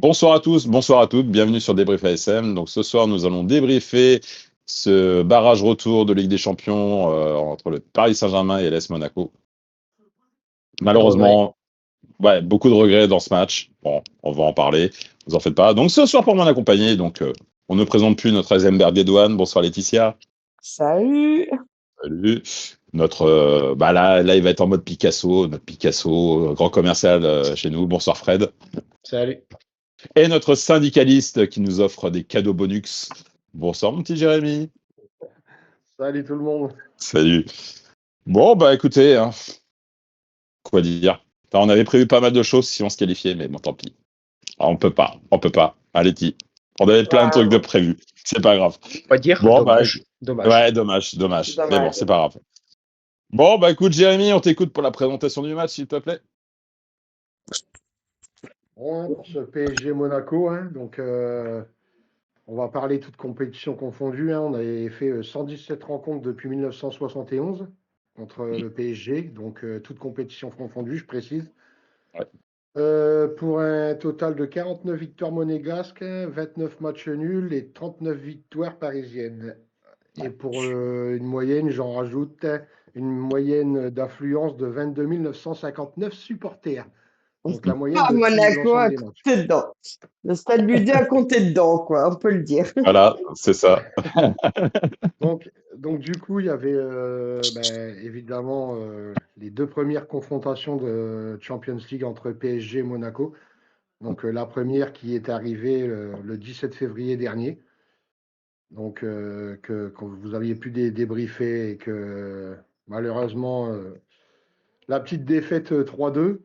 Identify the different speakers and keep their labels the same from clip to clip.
Speaker 1: Bonsoir à tous, bonsoir à toutes, bienvenue sur Débrief ASM. Donc ce soir, nous allons débriefer ce barrage retour de Ligue des Champions entre le Paris Saint-Germain et l'AS Monaco. Malheureusement, beaucoup de regrets dans ce match. Bon, on va en parler, vous en faites pas. Donc ce soir, pour m'en accompagner, on ne présente plus notre Heisenberg Edouane. Bonsoir Laetitia.
Speaker 2: Salut.
Speaker 1: Salut. Là, il va être en mode Picasso, notre Picasso, grand commercial chez nous. Bonsoir Fred.
Speaker 3: Salut.
Speaker 1: Et notre syndicaliste qui nous offre des cadeaux bonus. Bonsoir mon petit Jérémy.
Speaker 3: Salut tout le monde.
Speaker 1: Salut. Bon, écoutez, quoi dire. On avait prévu pas mal de choses si on se qualifiait, mais bon, tant pis. On peut pas. Allez, on avait plein de trucs de prévus. C'est pas grave.
Speaker 3: On va dire dommage.
Speaker 1: Ouais, dommage. Mais bon, c'est pas grave. Bon, écoute, Jérémy, on t'écoute pour la présentation du match, s'il te plaît.
Speaker 3: Bon, pour ce PSG Monaco, donc on va parler toutes compétitions confondues. On avait fait 117 rencontres depuis 1971 contre le PSG, donc toutes compétitions confondues, je précise.
Speaker 1: Ouais.
Speaker 3: Pour un total de 49 victoires monégasques, 29 matchs nuls et 39 victoires parisiennes. Et pour une moyenne, j'en rajoute une moyenne d'affluence de 22 959 supporters. Donc la moyenne de
Speaker 2: Monaco a
Speaker 3: l'ensemble des matchs.
Speaker 2: compté dedans. Le stade Budget a compté dedans, quoi, on peut le dire.
Speaker 1: Voilà, c'est ça.
Speaker 3: donc du coup, il y avait évidemment les deux premières confrontations de Champions League entre PSG et Monaco. Donc la première qui est arrivée le 17 février dernier. Donc quand vous aviez pu débriefer et que malheureusement la petite défaite 3-2,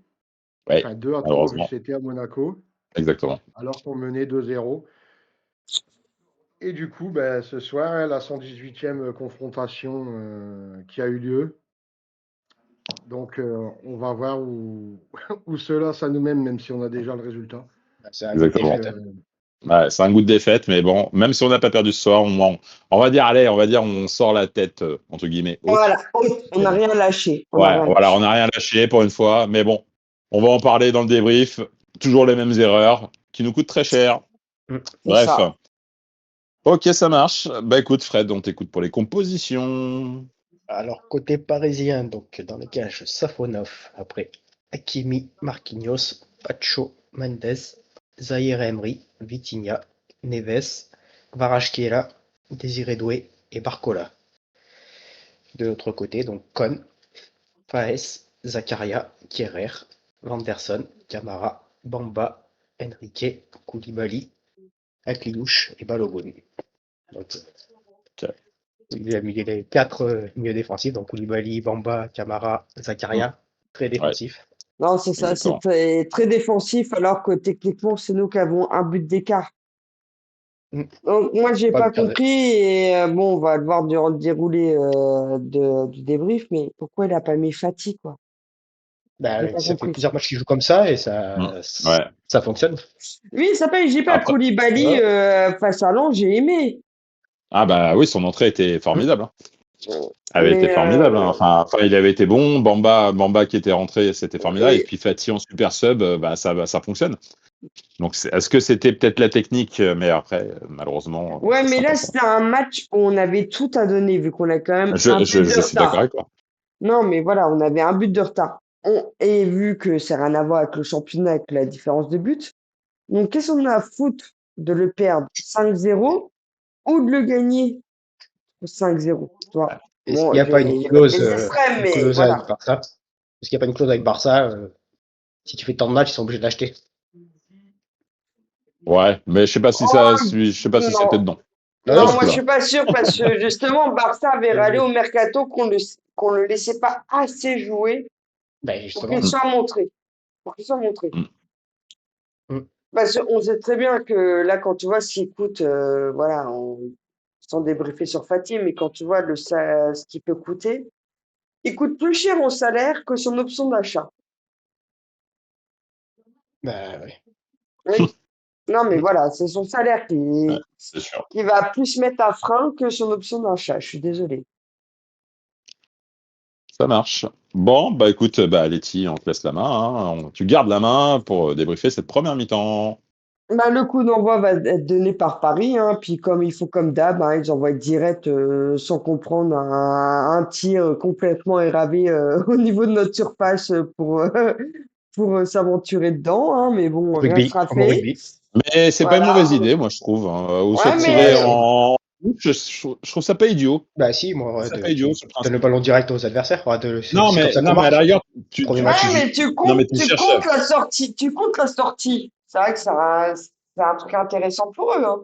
Speaker 1: Ouais,
Speaker 3: enfin 2-3 vu que
Speaker 1: malheureusement.
Speaker 3: c'était à Monaco,
Speaker 1: Exactement.
Speaker 3: alors qu'on menait 2-0. Et du coup, ce soir, la 118e confrontation qui a eu lieu. Donc on va voir où cela ça nous mène, même si on a déjà le résultat.
Speaker 4: C'est un goût de
Speaker 1: Exactement.
Speaker 4: défaite.
Speaker 1: Ouais, c'est un goût de défaite, mais bon, même si on n'a pas perdu ce soir, on va dire, on sort la tête, entre guillemets, haute.
Speaker 2: Voilà, on n'a rien lâché.
Speaker 1: On n'a rien lâché pour une fois, mais bon, on va en parler dans le débrief. Toujours les mêmes erreurs qui nous coûtent très cher. Bref.
Speaker 2: Ça.
Speaker 1: Ok, ça marche. Écoute, Fred, on t'écoute pour les compositions.
Speaker 4: Alors, côté parisien, donc dans les cages, Safonov, après Hakimi, Marquinhos, Pacho, Mendes, Zaïre Emery, Vitinha, Neves, Kvaratskhelia, Désiré Doué et Barcola. De l'autre côté, donc Kon, Faes, Zakaria, Kierer, Vanderson, Camara, Bamba, Enrique, Koulibaly, Akliouche et Balogun. Donc, il a mis les 4 milieux défensifs, donc Koulibaly, Bamba, Camara, Zakaria, très défensif.
Speaker 2: Non, c'est ça,
Speaker 1: Exactement.
Speaker 2: c'est très défensif, alors que techniquement, c'est nous qui avons un but d'écart. Donc, moi, j'ai pas compris, et on va le voir durant le déroulé du débrief, mais pourquoi il a pas mis Fati, quoi?
Speaker 4: Ça fait plusieurs matchs qu'il joue comme ça, et ça fonctionne.
Speaker 2: Lui, il s'appelle JP Koulibaly face à Lens, j'ai aimé.
Speaker 1: Ah oui, son entrée était formidable. Été formidable. Enfin, il avait été bon. Bamba qui était rentré, c'était formidable. Et puis Fati en super sub, ça fonctionne. Donc, est-ce que c'était peut-être la technique, mais après, malheureusement.
Speaker 2: Ouais, mais là, c'était un match où on avait tout à donner, vu qu'on a quand même un but de retard.
Speaker 1: Je suis d'accord avec toi.
Speaker 2: Non, mais voilà, on avait un but de retard. Et vu que ça n'a rien à voir avec le championnat, avec la différence de but, donc qu'est-ce qu'on a à foutre de le perdre 5-0 ou de le gagner 5-0?
Speaker 4: Est-ce qu'il n'y a pas une clause avec Barça? Est-ce qu'il n'y a pas une clause avec Barça si tu fais tant de matchs, ils sont obligés de l'acheter.
Speaker 1: Ouais, mais je sais pas si c'était dedans.
Speaker 2: Non, moi je suis pas sûr parce que justement Barça avait râlé au mercato qu'on le laissait pas assez jouer pour qu'il soit montré. Parce qu'on sait très bien que là, quand tu vois ce qu'il coûte, sans débriefer sur Fatih, mais quand tu vois ce qu'il peut coûter, il coûte plus cher en salaire que son option d'achat. Oui. Non, mais voilà, c'est son salaire qui va plus mettre un frein que son option d'achat. Je suis désolé.
Speaker 1: Ça marche. Bon, écoute, Letty, on te laisse la main. Tu gardes la main pour débriefer cette première mi-temps.
Speaker 2: Bah, le coup d'envoi va être donné par Paris, hein, puis comme ils font comme d'hab, hein, ils envoient direct sans comprendre un tir complètement éravé au niveau de notre surface pour s'aventurer dedans, hein, mais bon, rien
Speaker 4: Rugby,
Speaker 2: sera
Speaker 4: comme au
Speaker 2: fait.
Speaker 4: rugby.
Speaker 1: Mais c'est pas une
Speaker 2: Voilà.
Speaker 1: mauvaise idée, moi, je trouve, hein. Ou se
Speaker 2: Ouais,
Speaker 1: tirer
Speaker 2: mais
Speaker 1: en. Je trouve ça pas idiot.
Speaker 4: Bah si, moi,
Speaker 1: Je
Speaker 4: ouais,
Speaker 1: trouve ça pas idiot, ce
Speaker 4: donne le
Speaker 1: principe.
Speaker 4: ballon direct aux adversaires. Ouais,
Speaker 1: Non,
Speaker 4: c'est comme ça qu'on
Speaker 1: non, mais à la
Speaker 4: marque.
Speaker 1: rigueur,
Speaker 4: Premier
Speaker 2: ouais,
Speaker 4: match.
Speaker 2: mais
Speaker 1: non, mais tu
Speaker 2: tu
Speaker 1: cherches.
Speaker 2: comptes la sortie, tu comptes la sortie. C'est vrai que c'est un truc intéressant pour eux, hein.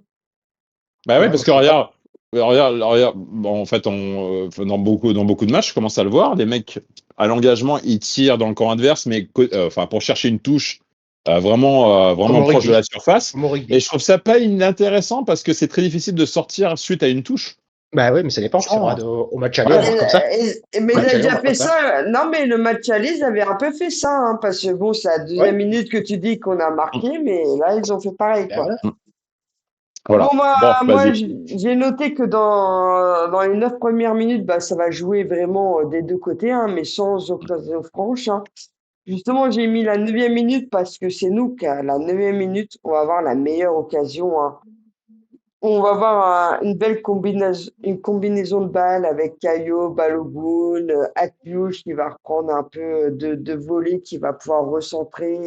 Speaker 1: Bah oui,
Speaker 4: Ouais,
Speaker 1: parce
Speaker 4: moi
Speaker 1: que
Speaker 4: je sais pas.
Speaker 1: regarde, bon, en fait, dans beaucoup de matchs, je commence à le voir, les mecs, à l'engagement, ils tirent dans le camp adverse, mais enfin, pour chercher une touche
Speaker 4: Comme
Speaker 1: vraiment
Speaker 4: au
Speaker 1: proche de
Speaker 4: rugby.
Speaker 1: la surface.
Speaker 4: Comme au
Speaker 1: Et
Speaker 4: rugby.
Speaker 1: je trouve ça pas inintéressant parce que c'est très difficile de sortir suite à une touche.
Speaker 4: Bah oui, mais ça dépend. C'est vrai,
Speaker 1: Franchement,
Speaker 4: au match aller, on
Speaker 1: ouais,
Speaker 4: marque comme ça.
Speaker 2: Mais
Speaker 4: Au
Speaker 2: ils
Speaker 4: match
Speaker 2: avaient
Speaker 4: aller, on
Speaker 2: déjà
Speaker 4: marque
Speaker 2: fait
Speaker 4: comme ça.
Speaker 2: ça. Non, mais le match aller, ils avaient un peu fait ça, hein, parce que bon, c'est à la
Speaker 1: ouais.
Speaker 2: deuxième minute que tu dis qu'on a
Speaker 1: Mm,
Speaker 2: marqué, mais là, ils ont fait pareil,
Speaker 4: Bah
Speaker 2: quoi.
Speaker 4: voilà.
Speaker 1: mm.
Speaker 2: Bon,
Speaker 1: Voilà.
Speaker 2: bah,
Speaker 1: Bon,
Speaker 2: moi,
Speaker 1: vas-y.
Speaker 2: j'ai noté que dans les 9 premières minutes, bah, ça va jouer vraiment des deux côtés, hein, mais sans occasion franche, hein. Justement, j'ai mis la 9e minute parce que c'est nous qu'à la 9e minute, on va avoir la meilleure occasion, hein. On va avoir une combinaison de balles avec Caio, Balogun, Atliouche qui va reprendre un peu de volée, qui va pouvoir recentrer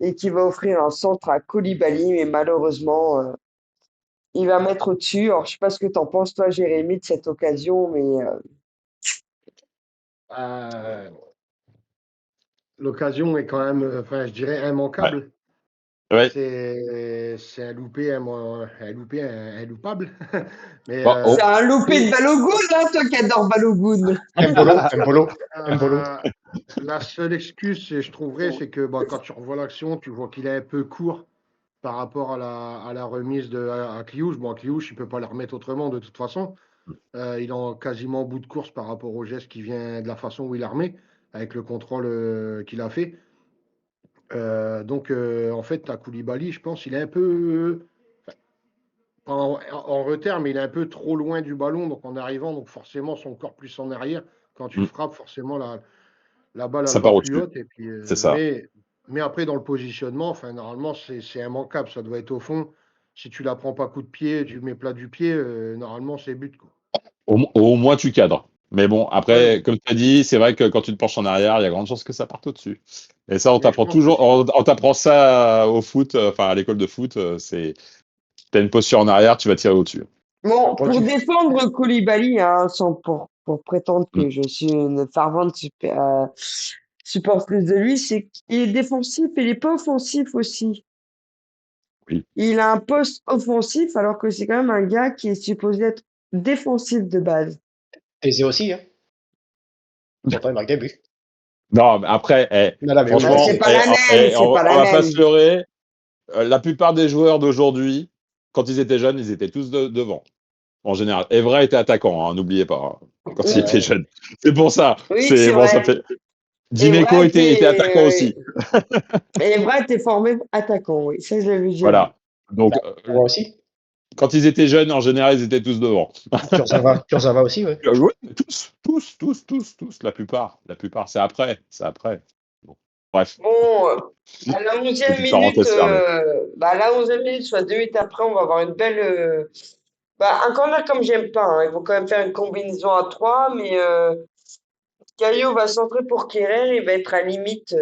Speaker 2: et qui va offrir un centre à Koulibaly, mais malheureusement, il va mettre au-dessus. Alors, je sais pas ce que tu en penses, toi, Jérémy, de cette occasion, mais
Speaker 3: Euh, L'occasion est quand même, enfin, je dirais
Speaker 1: Ouais.
Speaker 3: immanquable.
Speaker 1: Ouais.
Speaker 3: C'est un loupé inloupable. Mais
Speaker 1: Bon,
Speaker 2: c'est
Speaker 1: oh,
Speaker 2: un loupé de Balogun, hein, toi qui adore Balogun.
Speaker 4: Mbolo.
Speaker 3: euh, la seule excuse, je trouverais, c'est que bah, quand tu revois l'action, tu vois qu'il est un peu court par rapport à la remise à Kliouche. Bon, Kliouche, il ne peut pas la remettre autrement de toute façon. Il est quasiment au bout de course par rapport au geste qui vient de la façon où il la remet, avec le contrôle qu'il a fait. En fait, à Koulibaly, je pense, il est un peu, en retard, mais il est un peu trop loin du ballon, donc en arrivant, donc forcément, son corps plus en arrière. Quand tu
Speaker 1: mm,
Speaker 3: frappes, forcément, la balle, elle
Speaker 1: ça
Speaker 3: va
Speaker 1: part
Speaker 3: plus
Speaker 1: au-dessus.
Speaker 3: haute. Et puis,
Speaker 1: C'est ça.
Speaker 3: mais après, dans le positionnement, enfin, normalement, c'est immanquable. Ça doit être au fond. Si tu la prends pas coup de pied, tu mets plat du pied, normalement, c'est but, quoi.
Speaker 1: Au moins, tu cadres. Mais bon,
Speaker 3: Ouais,
Speaker 1: après, comme tu as dit, c'est vrai que quand tu te penches en arrière, il y a grande chance que ça parte au-dessus. Et ça, on
Speaker 3: mais je
Speaker 1: t'apprend
Speaker 3: pense que
Speaker 1: toujours, on t'apprend ça au foot, enfin à l'école de foot, c'est, t'as une posture en arrière, tu vas tirer au-dessus.
Speaker 2: Bon, pour
Speaker 4: Pointu.
Speaker 2: défendre Koulibaly, hein, sans pour prétendre
Speaker 1: Mm.
Speaker 2: que je suis une fervente supporteuse de lui, c'est qu'il est défensif et il n'est pas offensif aussi.
Speaker 1: Oui.
Speaker 2: Il a un poste offensif alors que c'est quand même un gars qui est supposé être défensif de base.
Speaker 4: Thésée aussi, hein. Pourtant, il marque des buts.
Speaker 1: Non, mais après,
Speaker 4: Non, non, mais oui,
Speaker 1: franchement,
Speaker 2: C'est pas la même, c'est pas
Speaker 1: on
Speaker 2: la
Speaker 1: va pas se
Speaker 2: même.
Speaker 1: leurrer. La plupart des joueurs d'aujourd'hui, quand ils étaient jeunes, ils étaient tous devant, en général. Evra était attaquant, hein, n'oubliez pas, hein, quand il
Speaker 2: Mm.
Speaker 1: était
Speaker 4: Ouais.
Speaker 1: jeune. C'est pour ça.
Speaker 2: Oui,
Speaker 1: C'est
Speaker 2: c'est
Speaker 1: bon, ça
Speaker 2: vrai.
Speaker 1: fait.
Speaker 2: Et
Speaker 1: Dimeco
Speaker 2: vrai
Speaker 1: était attaquant aussi.
Speaker 2: et vrai était formé attaquant, oui, ça je l'avais déjà vu.
Speaker 1: Voilà. Donc,
Speaker 4: Bah, moi aussi.
Speaker 1: quand ils étaient jeunes, en général, ils étaient tous devant.
Speaker 4: Kurzawa aussi, ouais.
Speaker 1: Oui, tous, la plupart, c'est après. Bon, bref,
Speaker 2: Bon, à la 11e
Speaker 1: petite
Speaker 2: minute,
Speaker 1: parenthèse fermée.
Speaker 2: à la 11e minute, soit 2 minutes après, on va avoir une belle. Un corner comme j'aime pas, hein. Ils vont quand même faire une combinaison à 3, mais Caillot va centrer pour Kerrer, il va être à limite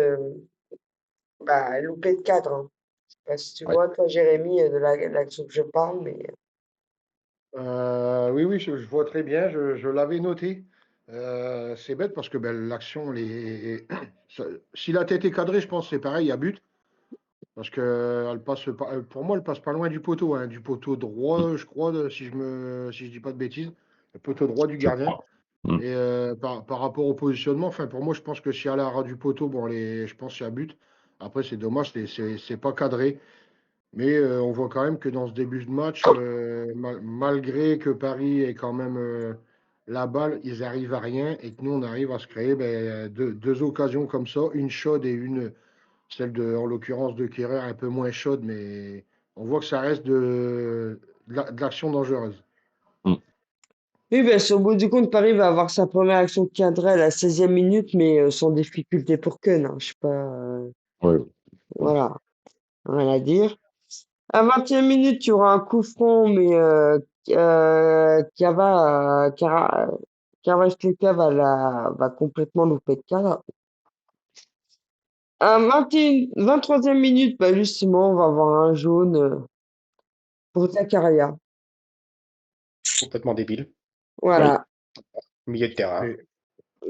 Speaker 2: loupé de cadre, hein. Je sais pas si tu
Speaker 1: Ouais.
Speaker 2: vois, toi, Jérémy, de l'action que je parle, mais.
Speaker 3: Oui, oui, je vois très bien. Je l'avais noté. C'est bête parce que ben, l'action, si la tête est cadrée, je pense que c'est pareil, il y a but. Parce que elle passe pas, pour moi, elle passe pas loin du poteau, hein, du poteau
Speaker 1: Mm,
Speaker 3: droit, je crois, si je dis pas de bêtises, le poteau droit du
Speaker 1: je
Speaker 3: gardien.
Speaker 1: crois. Mm.
Speaker 3: Et par rapport au positionnement, enfin, pour moi, je pense que si elle est à ras du poteau, bon, je pense qu'il y a but. Après, c'est dommage, c'est pas cadré. Mais on voit quand même que dans ce début de match, malgré que Paris ait quand même la balle, ils arrivent à rien et que nous, on arrive à se créer ben, deux occasions comme ça, une chaude et une, celle en l'occurrence de Kerrer, un peu moins chaude, mais on voit que ça reste de l'action dangereuse.
Speaker 1: Mm.
Speaker 2: Oui, ben, au bout du compte, Paris va avoir sa première action cadrée à la 16e minute, mais sans difficulté pour Keun, hein. Je sais pas.
Speaker 1: Ouais. Mm.
Speaker 2: Voilà, rien à dire. À 21 minutes, tu auras un coup franc, mais Carrasqueta va complètement louper de cara. À 23e minute, bah justement, on va avoir un jaune pour Zakaria.
Speaker 4: Complètement débile.
Speaker 1: Oui.
Speaker 2: Voilà.
Speaker 4: Milieu de terrain.
Speaker 3: Et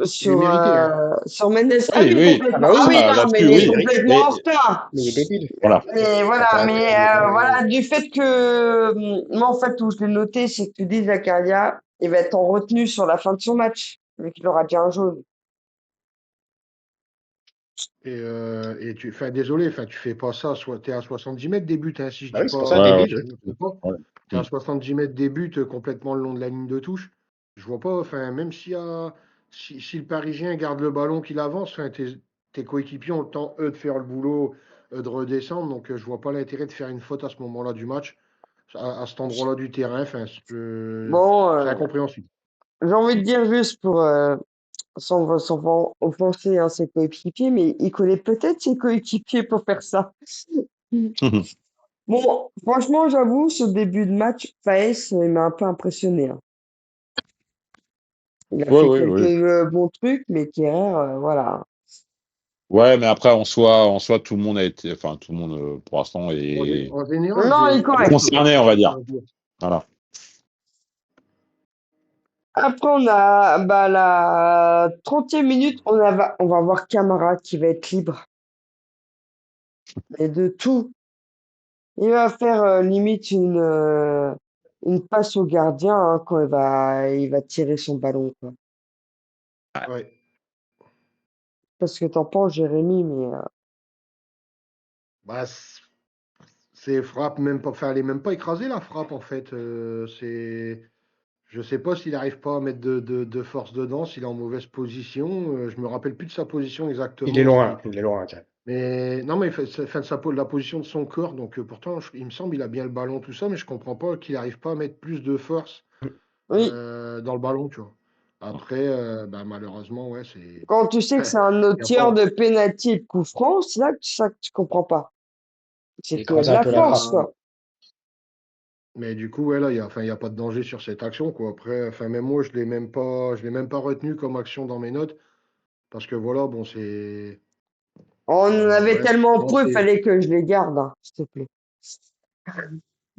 Speaker 3: il est mérité, hein.
Speaker 2: Sur Mendes. Ah
Speaker 1: Oui,
Speaker 2: oui,
Speaker 1: oui.
Speaker 4: Ah
Speaker 2: complètement.
Speaker 4: bah oui,
Speaker 2: Ah oui,
Speaker 1: Ça,
Speaker 2: non, mais
Speaker 1: là-dessus,
Speaker 2: il est
Speaker 1: oui.
Speaker 2: complètement
Speaker 1: Mais
Speaker 2: en retard.
Speaker 4: mais il est débile.
Speaker 1: voilà.
Speaker 2: Mais voilà,
Speaker 4: T'as pas-
Speaker 2: voilà, du fait que moi en fait où je l'ai noté, c'est que tu dis Zakaria, il va être en retenue sur la fin de son match, vu qu'il aura déjà un jaune.
Speaker 3: Et enfin, désolé, enfin, tu fais pas ça, soit t'es à 70 mètres des buts, hein, si je
Speaker 4: Bah
Speaker 3: dis
Speaker 4: oui, c'est pour
Speaker 3: pas,
Speaker 4: ça,
Speaker 1: Ouais, ouais.
Speaker 3: si
Speaker 4: débile.
Speaker 3: je me trompe pas.
Speaker 1: Ouais.
Speaker 3: T'es à 70 mètres des buts complètement le long de la ligne de touche. Je vois pas, enfin, même si le Parisien garde le ballon, qu'il avance, enfin, tes coéquipiers ont le temps, eux, de faire le boulot, de redescendre. Donc, je vois pas l'intérêt de faire une faute à ce moment-là du match, à cet endroit-là du terrain. Enfin,
Speaker 2: Bon,
Speaker 3: c'est incompréhensible.
Speaker 2: j'ai envie de dire juste pour sans offenser hein, ses coéquipiers, mais il connaît peut-être ses coéquipiers pour faire ça. Bon, franchement, j'avoue, ce début de match, Faes, il m'a un peu impressionné. Hein. Il a
Speaker 1: Ouais,
Speaker 2: fait
Speaker 1: ouais,
Speaker 2: quelques
Speaker 1: ouais.
Speaker 2: bons trucs, mais Kerrer, voilà.
Speaker 1: Ouais, mais après, en soi, tout le monde a été, enfin, tout le monde, pour l'instant, est
Speaker 3: En général,
Speaker 2: Non, il est correct.
Speaker 1: concerné, on va dire. Voilà.
Speaker 2: Après, on a bah, la 30e minute, on va voir Camara qui va être libre. Et de tout. Il va faire limite une passe au gardien hein, quand il va tirer son ballon. Quoi.
Speaker 3: Ouais.
Speaker 2: Parce que t'en penses, Jérémy, mais
Speaker 3: Bah, c'est frappe même pas, enfin, elle est même pas écrasée la frappe en fait. Je sais pas s'il n'arrive pas à mettre de force dedans, s'il est en mauvaise position. Je me rappelle plus de sa position
Speaker 4: Il est
Speaker 3: exactement.
Speaker 4: loin. Il est loin, quand même.
Speaker 3: Mais non, mais enfin, de la position de son corps. Donc pourtant, il me semble il a bien le ballon tout ça, mais je comprends pas qu'il n'arrive pas à mettre plus de force
Speaker 2: oui,
Speaker 3: dans le ballon, tu vois. Après, bah, malheureusement, ouais, c'est.
Speaker 2: quand tu sais que c'est un
Speaker 3: Y a
Speaker 2: auteur
Speaker 3: pas.
Speaker 2: de pénalty et de coup franc, c'est là que tu comprends pas.
Speaker 4: Il
Speaker 2: C'est qu'il y a de
Speaker 4: écrase un
Speaker 2: la
Speaker 4: peu la
Speaker 2: force,
Speaker 4: frappe.
Speaker 3: Bah,
Speaker 2: quoi.
Speaker 3: mais du coup, ouais, là, il y a pas de danger sur cette action, quoi. Après, enfin, même moi, je l'ai même pas retenu comme action dans mes notes. Parce que voilà, bon, c'est.
Speaker 2: On en avait
Speaker 3: Ouais.
Speaker 2: tellement
Speaker 3: Non,
Speaker 2: peu,
Speaker 3: c'est.
Speaker 2: fallait que je les garde, hein, s'il te plaît.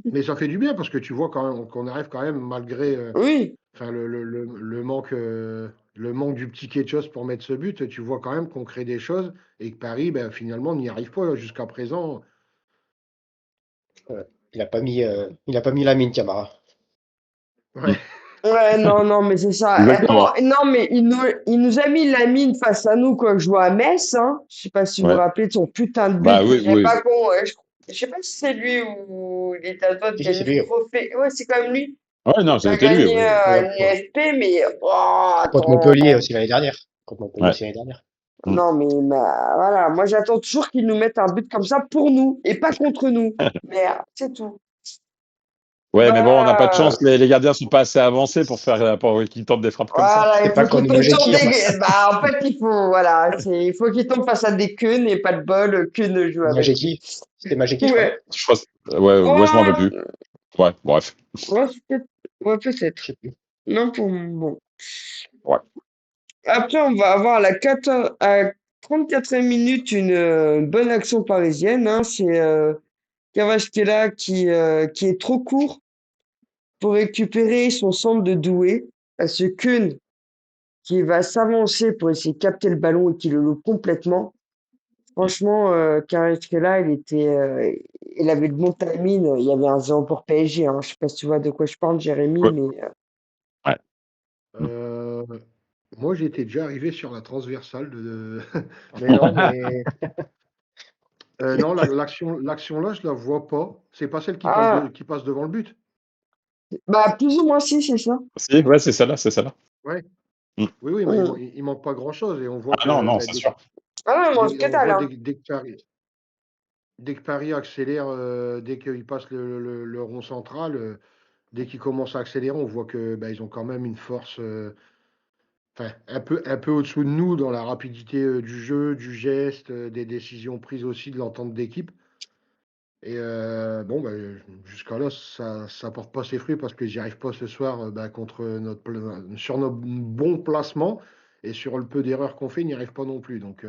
Speaker 3: Mais ça fait du bien parce que tu vois quand même qu'on arrive quand même, malgré
Speaker 2: Oui,
Speaker 3: enfin, le manque du petit Ketchos pour mettre ce but, tu vois quand même qu'on crée des choses et que Paris, ben, finalement, n'y arrive pas jusqu'à présent.
Speaker 4: Il a pas mis la mine, Camara.
Speaker 3: Ouais.
Speaker 2: ouais, non, non, mais c'est ça. Eh, bon,
Speaker 1: Exactement.
Speaker 2: non, mais il nous a mis la mine face à nous quand je jouais à Metz. Hein. Je sais pas si vous vous
Speaker 1: Ouais.
Speaker 2: rappelez de son putain de but.
Speaker 1: Bah
Speaker 2: Il
Speaker 1: oui,
Speaker 2: est
Speaker 1: oui.
Speaker 2: pas con. Ouais. Je sais pas si c'est lui ou il est à toi de
Speaker 4: Si, si, c'est
Speaker 2: gagner le
Speaker 4: lui.
Speaker 2: trophée. Ouais, c'est quand même lui
Speaker 1: Ouais, non,
Speaker 2: qui
Speaker 1: ça a
Speaker 2: a
Speaker 1: été lui,
Speaker 2: gagné
Speaker 1: oui.
Speaker 3: Ouais,
Speaker 2: une IFP, mais oh,
Speaker 4: Contre
Speaker 2: attends.
Speaker 4: Montpellier aussi l'année dernière. Contre Montpellier
Speaker 1: Ouais.
Speaker 4: aussi l'année dernière.
Speaker 1: Mm.
Speaker 2: Non, mais voilà, moi j'attends toujours qu'ils nous mettent un but comme ça pour nous et pas contre nous. Merde, c'est tout.
Speaker 1: Ouais, mais bon, on n'a pas de
Speaker 2: Bah,
Speaker 1: chance. Les gardiens sont pas assez avancés pour qu'ils tentent des frappes comme ça.
Speaker 2: voilà,
Speaker 4: C'est
Speaker 2: il
Speaker 4: pas
Speaker 2: faut
Speaker 4: qu'on
Speaker 2: qu'il
Speaker 4: nous
Speaker 2: tombe sur
Speaker 4: qui
Speaker 2: des.
Speaker 4: ramasse.
Speaker 2: Bah, en fait, il faut qu'il tombe face à des queues et pas de bol, que ne joue avec lui.
Speaker 4: Majeki. C'était Majeki, je crois, non?
Speaker 2: Ouais.
Speaker 1: Je pense. Ouais, je m'en rappelle plus.
Speaker 2: Ouais,
Speaker 1: Ouais, bref.
Speaker 2: ouais, ouais,
Speaker 4: Je
Speaker 2: peut-être.
Speaker 4: sais plus.
Speaker 2: Non, pour bon.
Speaker 1: Ouais.
Speaker 2: Après, on va avoir à 34e minute une bonne action parisienne. Hein, c'est Kvaratskhelia qui est trop court pour récupérer son centre de Doué. À ce Keun qui va s'avancer pour essayer de capter le ballon et qui le loupe complètement. Franchement, Kvaratskhelia, il avait le bon timing. Il y avait un 0 pour PSG. Hein. Je sais pas si tu vois de quoi je parle, Jérémy,
Speaker 1: Ouais.
Speaker 2: mais
Speaker 1: Ouais. Mm.
Speaker 3: Euh, moi, j'étais déjà arrivé sur la transversale mais non, mais non, l'action là, je la vois pas. C'est pas celle
Speaker 2: ah,
Speaker 3: qui passe devant le but.
Speaker 2: bah plus ou moins si, c'est ça.
Speaker 1: Si, ouais, c'est celle-là, c'est celle-là.
Speaker 3: Ouais.
Speaker 1: Mm.
Speaker 3: Oui, oui, mais
Speaker 2: Mm.
Speaker 3: il manque pas grand-chose et on voit
Speaker 1: Ah non,
Speaker 3: que
Speaker 1: non,
Speaker 3: bah,
Speaker 1: c'est sûr.
Speaker 2: Ah non, il mange que
Speaker 3: on
Speaker 2: dalle.
Speaker 3: voit
Speaker 2: Hein.
Speaker 3: dès que Paris accélère, dès qu'il passe le rond central, dès qu'il commence à accélérer, on voit que bah, ils ont quand même une force enfin, un peu au-dessous de nous dans la rapidité du jeu, du geste, des décisions prises aussi, de l'entente d'équipe. Et bon, bah, jusqu'à là, ça porte pas ses fruits parce que j'y arrive pas ce soir contre sur notre bon placement et sur le peu d'erreurs qu'on fait, il n'y arrive pas non plus. Donc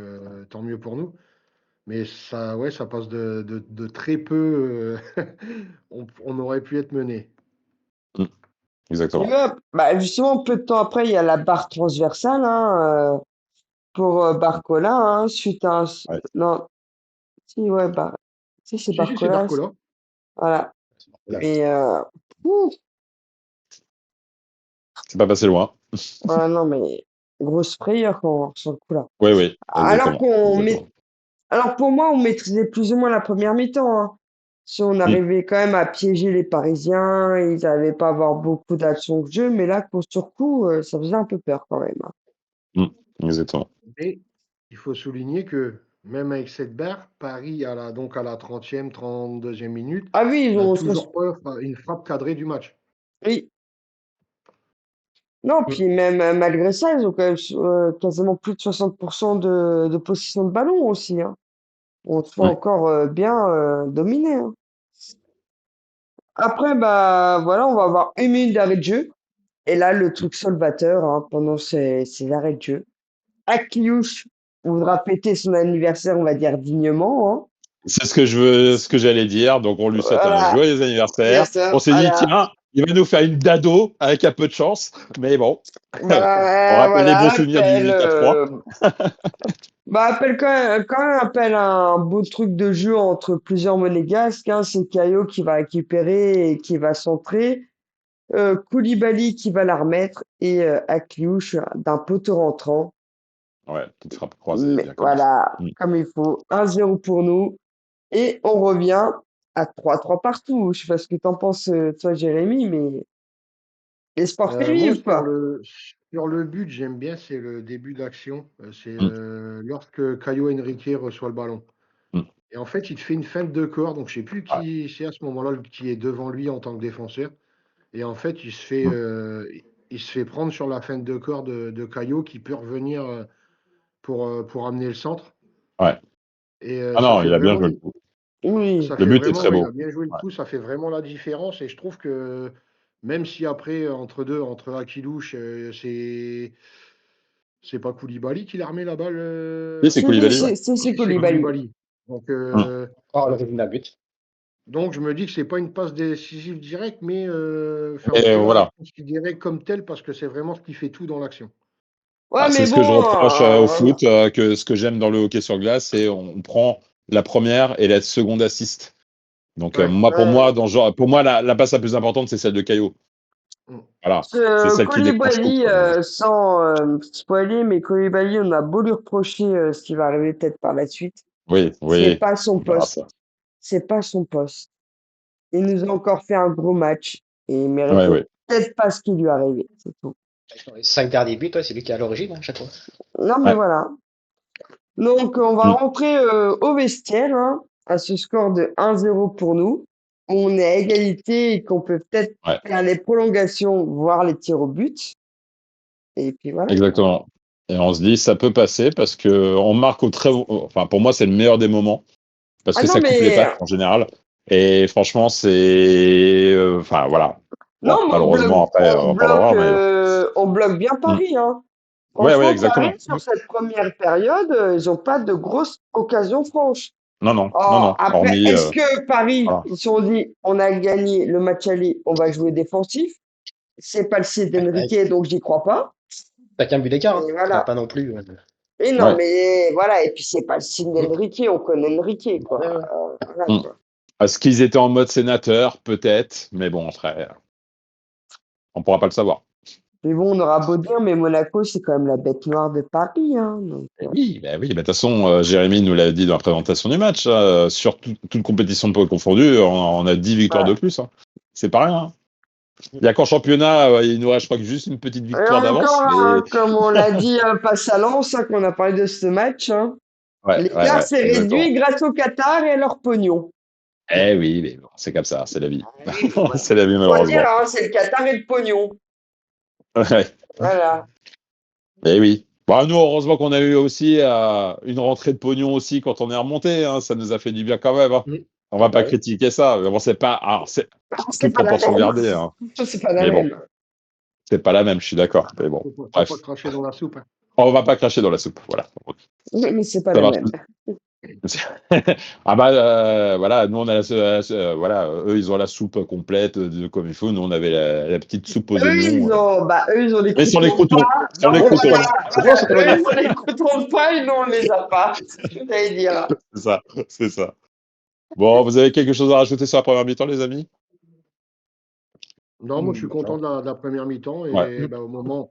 Speaker 3: tant mieux pour nous. Mais ça, ouais, ça passe de très peu. On aurait pu être mené.
Speaker 1: Mm.
Speaker 2: Et
Speaker 1: Exactement.
Speaker 2: ouais, bah justement, peu de temps après, il y a la barre transversale pour Barcola, hein, suite à un...
Speaker 1: Ouais.
Speaker 2: Non, si, ouais, bah, si, c'est
Speaker 3: Si, c'est
Speaker 2: Barcola,
Speaker 3: Barcola.
Speaker 2: voilà.
Speaker 4: Là.
Speaker 2: Et, ouh,
Speaker 1: C'est pas passé loin.
Speaker 2: voilà, non, mais grosse frayeur sur le coup là.
Speaker 1: Oui, oui,
Speaker 2: Alors
Speaker 1: exactement.
Speaker 2: qu'on
Speaker 1: Exactement.
Speaker 2: Alors pour moi, on maîtrisait plus ou moins la première mi-temps, hein. Si on
Speaker 1: Mm.
Speaker 2: arrivait quand même à piéger les Parisiens, ils n'avaient pas à avoir beaucoup d'actions de jeu, mais là, coup sur coup, ça faisait un peu peur quand même, hein.
Speaker 1: Mm. Exactement.
Speaker 3: Et il faut souligner que même avec cette barre, Paris, donc à la 30e, 32e minute,
Speaker 2: Ah oui,
Speaker 3: n'a toujours pas une frappe cadrée du match.
Speaker 2: oui. Non,
Speaker 3: Mm.
Speaker 2: puis même malgré ça, ils ont quand même quasiment plus de 60% de possession de ballon aussi, hein. On se fait
Speaker 1: Oui.
Speaker 2: encore bien dominer, hein. Après, bah voilà, on va avoir une minute d'arrêt de jeu. Et là, le truc salvateur, hein, pendant ces arrêts de jeu. Akliouche voudra fêter son anniversaire, on va dire dignement, hein.
Speaker 1: C'est ce que j'allais dire. Donc, on lui souhaite un
Speaker 2: Voilà,
Speaker 1: joyeux anniversaire.
Speaker 2: anniversaire,
Speaker 1: On s'est dit,
Speaker 2: voilà.
Speaker 1: tiens, il va nous faire une dado avec un peu de chance. Mais bon, on
Speaker 2: Bah,
Speaker 1: rappelle les bons
Speaker 2: voilà,
Speaker 1: souvenirs du
Speaker 2: appelle,
Speaker 1: 18-3.
Speaker 2: bah, appelle quand même appelle un beau truc de jeu entre plusieurs monégasques, hein. C'est Caio qui va récupérer et qui va centrer, Koulibaly qui va la remettre et Akliouche d'un poteau rentrant.
Speaker 1: Ouais, petite frappe croisée,
Speaker 2: Mais
Speaker 1: bien comme il faut.
Speaker 2: voilà,
Speaker 1: Mm.
Speaker 2: comme il faut. 1-0 pour nous. Et on revient à 3-3 partout. Je sais pas ce que t'en penses, toi, Jérémy, mais les sports
Speaker 3: Moi,
Speaker 2: vivent, quoi.
Speaker 3: sur le but, j'aime bien, c'est le début d'action. C'est
Speaker 1: Mm.
Speaker 3: lorsque Caio Henrique reçoit le ballon.
Speaker 1: Mm.
Speaker 3: Et en fait, il te fait une feinte de corps. Donc, je sais plus
Speaker 1: Ouais.
Speaker 3: qui c'est à ce moment-là qui est devant lui en tant que défenseur. Et en fait,
Speaker 1: Mm.
Speaker 3: il se fait prendre sur la feinte de corps de Caio qui peut revenir pour amener le centre.
Speaker 1: Ouais.
Speaker 3: Et
Speaker 1: Ah non, il a bien joué le coup.
Speaker 2: Oui.
Speaker 1: Le but est très
Speaker 3: ouais, il
Speaker 1: beau.
Speaker 3: a bien joué le
Speaker 1: Ouais.
Speaker 3: coup, ça fait vraiment la différence. Et je trouve que même si après, entre Akilouche, c'est pas Koulibaly qui l'a remis la balle.
Speaker 1: Oui, c'est Koulibaly, ouais.
Speaker 2: C'est
Speaker 3: Si, c'est
Speaker 2: Koulibaly.
Speaker 3: Koulibaly. Donc,
Speaker 1: Mm.
Speaker 4: Oh, l'original but.
Speaker 3: je me dis que c'est pas une passe décisive directe, mais on
Speaker 1: Et
Speaker 3: peut la
Speaker 1: voilà.
Speaker 3: considérer comme telle parce que c'est vraiment ce qui fait tout dans l'action.
Speaker 2: Ouais,
Speaker 1: Ah,
Speaker 2: mais
Speaker 1: c'est ce que je
Speaker 2: bon,
Speaker 1: reproche au foot, que ce que j'aime dans le hockey sur glace, c'est on prend la première et la seconde assist. Donc
Speaker 3: Ouais.
Speaker 1: pour moi,
Speaker 2: euh,
Speaker 1: dans ce genre, pour moi, la passe la plus importante, c'est celle de Caillot.
Speaker 3: Mm.
Speaker 1: Voilà, c'est celle qui déclenche tout,
Speaker 2: Koulibaly,
Speaker 1: quoi.
Speaker 2: sans spoiler, mais Koulibaly, on a beau lui reprocher ce qui va arriver peut-être par la suite.
Speaker 1: Oui,
Speaker 2: C'est
Speaker 1: oui,
Speaker 2: pas son
Speaker 1: on verra
Speaker 2: poste.
Speaker 1: ça.
Speaker 2: C'est pas son poste. Il nous a encore fait un gros match et il
Speaker 1: Ouais,
Speaker 2: méritait
Speaker 1: ouais.
Speaker 2: peut-être pas ce qui lui est arrivé, c'est tout.
Speaker 4: Dans les 5 derniers buts, ouais, c'est lui qui est à l'origine, hein, chaque fois.
Speaker 2: Non, mais
Speaker 1: Ouais.
Speaker 2: voilà. Donc, on va
Speaker 1: Mm.
Speaker 2: rentrer au vestiaire, hein, à ce score de 1-0 pour nous. On est à égalité et qu'on peut peut-être
Speaker 1: Ouais,
Speaker 2: faire les prolongations, voire les tirs au but. Et puis voilà.
Speaker 1: exactement. Et on se dit, ça peut passer parce que on marque enfin, pour moi, c'est le meilleur des moments parce
Speaker 2: Ah
Speaker 1: que
Speaker 2: non,
Speaker 1: ça coupe les
Speaker 2: mais
Speaker 1: pattes en général. Et franchement, enfin, voilà. Bon,
Speaker 2: non, mais
Speaker 1: malheureusement, après, on va pas l'avoir, mais
Speaker 2: on bloque bien
Speaker 1: mm.
Speaker 2: Paris, hein.
Speaker 1: Ouais, ouais,
Speaker 2: Franchement, Paris,
Speaker 1: exactement.
Speaker 2: sur cette première période, ils n'ont pas de grosses occasions franches.
Speaker 1: Non, non, non,
Speaker 2: Oh,
Speaker 1: non.
Speaker 2: après,
Speaker 1: Hormis,
Speaker 2: est-ce que Paris,
Speaker 1: voilà.
Speaker 2: ils se sont dit, on a gagné le match aller, on va jouer défensif? C'est pas le site
Speaker 4: Avec,
Speaker 2: d'Enrique, donc j'y crois pas.
Speaker 4: avec un but d'écart, hein.
Speaker 2: Et
Speaker 4: Ça va
Speaker 2: voilà.
Speaker 4: pas non plus.
Speaker 2: Et non,
Speaker 1: Ouais.
Speaker 2: mais voilà. Et puis, c'est pas le signe
Speaker 4: Mm.
Speaker 2: d'Enrique, on connaît Enrique, quoi.
Speaker 4: Ouais, ouais.
Speaker 2: Voilà,
Speaker 1: Mm.
Speaker 2: quoi.
Speaker 1: Est-ce qu'ils étaient en mode sénateur? Peut-être, mais bon, après, on pourra pas le savoir.
Speaker 2: Mais bon, on aura beau dire, mais Monaco, c'est quand même la bête noire de Paris, hein. Donc,
Speaker 1: Oui, de toute façon, Jérémy nous l'a dit dans la présentation du match, sur toute compétition de confondue, on a 10 victoires de
Speaker 2: voilà.
Speaker 1: plus, hein. C'est pas rien, hein. Il y a qu'en championnat, il nous reste, je crois, que juste une petite
Speaker 2: Et
Speaker 1: victoire
Speaker 2: encore,
Speaker 1: d'avance, mais
Speaker 2: hein, comme on l'a dit face à Lens, hein, qu'on a parlé de ce match, hein,
Speaker 1: ouais, ouais,
Speaker 2: l'écart
Speaker 1: ouais,
Speaker 2: s'est
Speaker 1: exactement.
Speaker 2: réduit grâce au Qatar et à leur pognon.
Speaker 1: Eh oui, mais bon, c'est comme ça, c'est la vie.
Speaker 2: Ah oui, bon, bah,
Speaker 1: C'est la vie,
Speaker 2: faut dire,
Speaker 1: malheureusement.
Speaker 2: hein, c'est le Qatar et le pognon.
Speaker 1: Ouais.
Speaker 2: Voilà.
Speaker 1: Eh oui. Bon, nous, heureusement qu'on a eu aussi une rentrée de pognon aussi quand on est remonté, hein. Ça nous a fait du bien quand même, hein.
Speaker 3: Mm.
Speaker 1: On va pas
Speaker 4: Ouais.
Speaker 1: critiquer ça. Mais bon, c'est pas. Alors, c'est
Speaker 2: C'est
Speaker 1: toute
Speaker 2: pas la
Speaker 1: proportion
Speaker 2: même.
Speaker 1: gardée. Hein.
Speaker 2: C'est pas la
Speaker 1: Mais bon,
Speaker 2: même.
Speaker 1: c'est pas la même, je suis d'accord. Mais bon,
Speaker 3: Faut
Speaker 1: bref.
Speaker 3: pas cracher dans la soupe. Hein.
Speaker 1: On va pas cracher dans la soupe. Voilà.
Speaker 2: Mais c'est pas
Speaker 1: Ça
Speaker 2: la
Speaker 1: marche.
Speaker 2: même.
Speaker 1: Ah bah voilà, nous on a voilà, eux ils ont la soupe complète comme il faut. Nous on avait la petite soupe aux oignons.
Speaker 2: Eux, ils ont les
Speaker 1: Mais sans les
Speaker 2: croutons de
Speaker 1: croutons.
Speaker 2: pain.
Speaker 1: Sans
Speaker 2: Non,
Speaker 1: les croutons.
Speaker 2: voilà,
Speaker 4: C'est bon, c'est
Speaker 2: eux,
Speaker 4: pas
Speaker 2: ils ont les croutons de pain et nous, on les a pas. C'est ce que j'allais dire.
Speaker 1: C'est ça, c'est ça. Bon, vous avez quelque chose à rajouter sur la première mi-temps, les amis?
Speaker 3: Non, moi je suis content
Speaker 4: Non.
Speaker 3: de la première mi-temps
Speaker 1: Ouais.
Speaker 3: et au moment.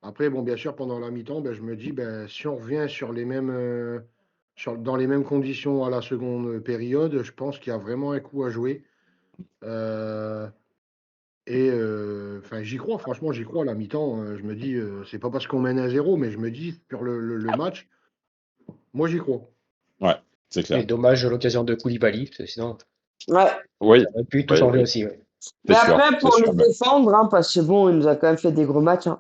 Speaker 3: Après, bon, bien sûr, pendant la mi-temps, je me dis, si on revient sur les mêmes, dans les mêmes conditions à la seconde période, je pense qu'il y a vraiment un coup à jouer. Euh, enfin, j'y crois, franchement, j'y crois à la mi-temps. Je me dis, c'est pas parce qu'on mène 1-0, mais je me dis, sur le match, moi j'y crois.
Speaker 1: Ouais, c'est clair.
Speaker 4: Et dommage l'occasion de Koulibaly, parce que sinon,
Speaker 2: Ouais.
Speaker 1: Oui,
Speaker 4: ça aurait pu tout
Speaker 1: oui,
Speaker 4: changer
Speaker 1: oui,
Speaker 4: aussi. Ouais.
Speaker 2: Mais
Speaker 1: c'est sûr,
Speaker 2: après,
Speaker 1: c'est
Speaker 2: pour
Speaker 1: sûr.
Speaker 2: le défendre, hein, parce que bon, il nous a quand même fait des gros matchs. Hein.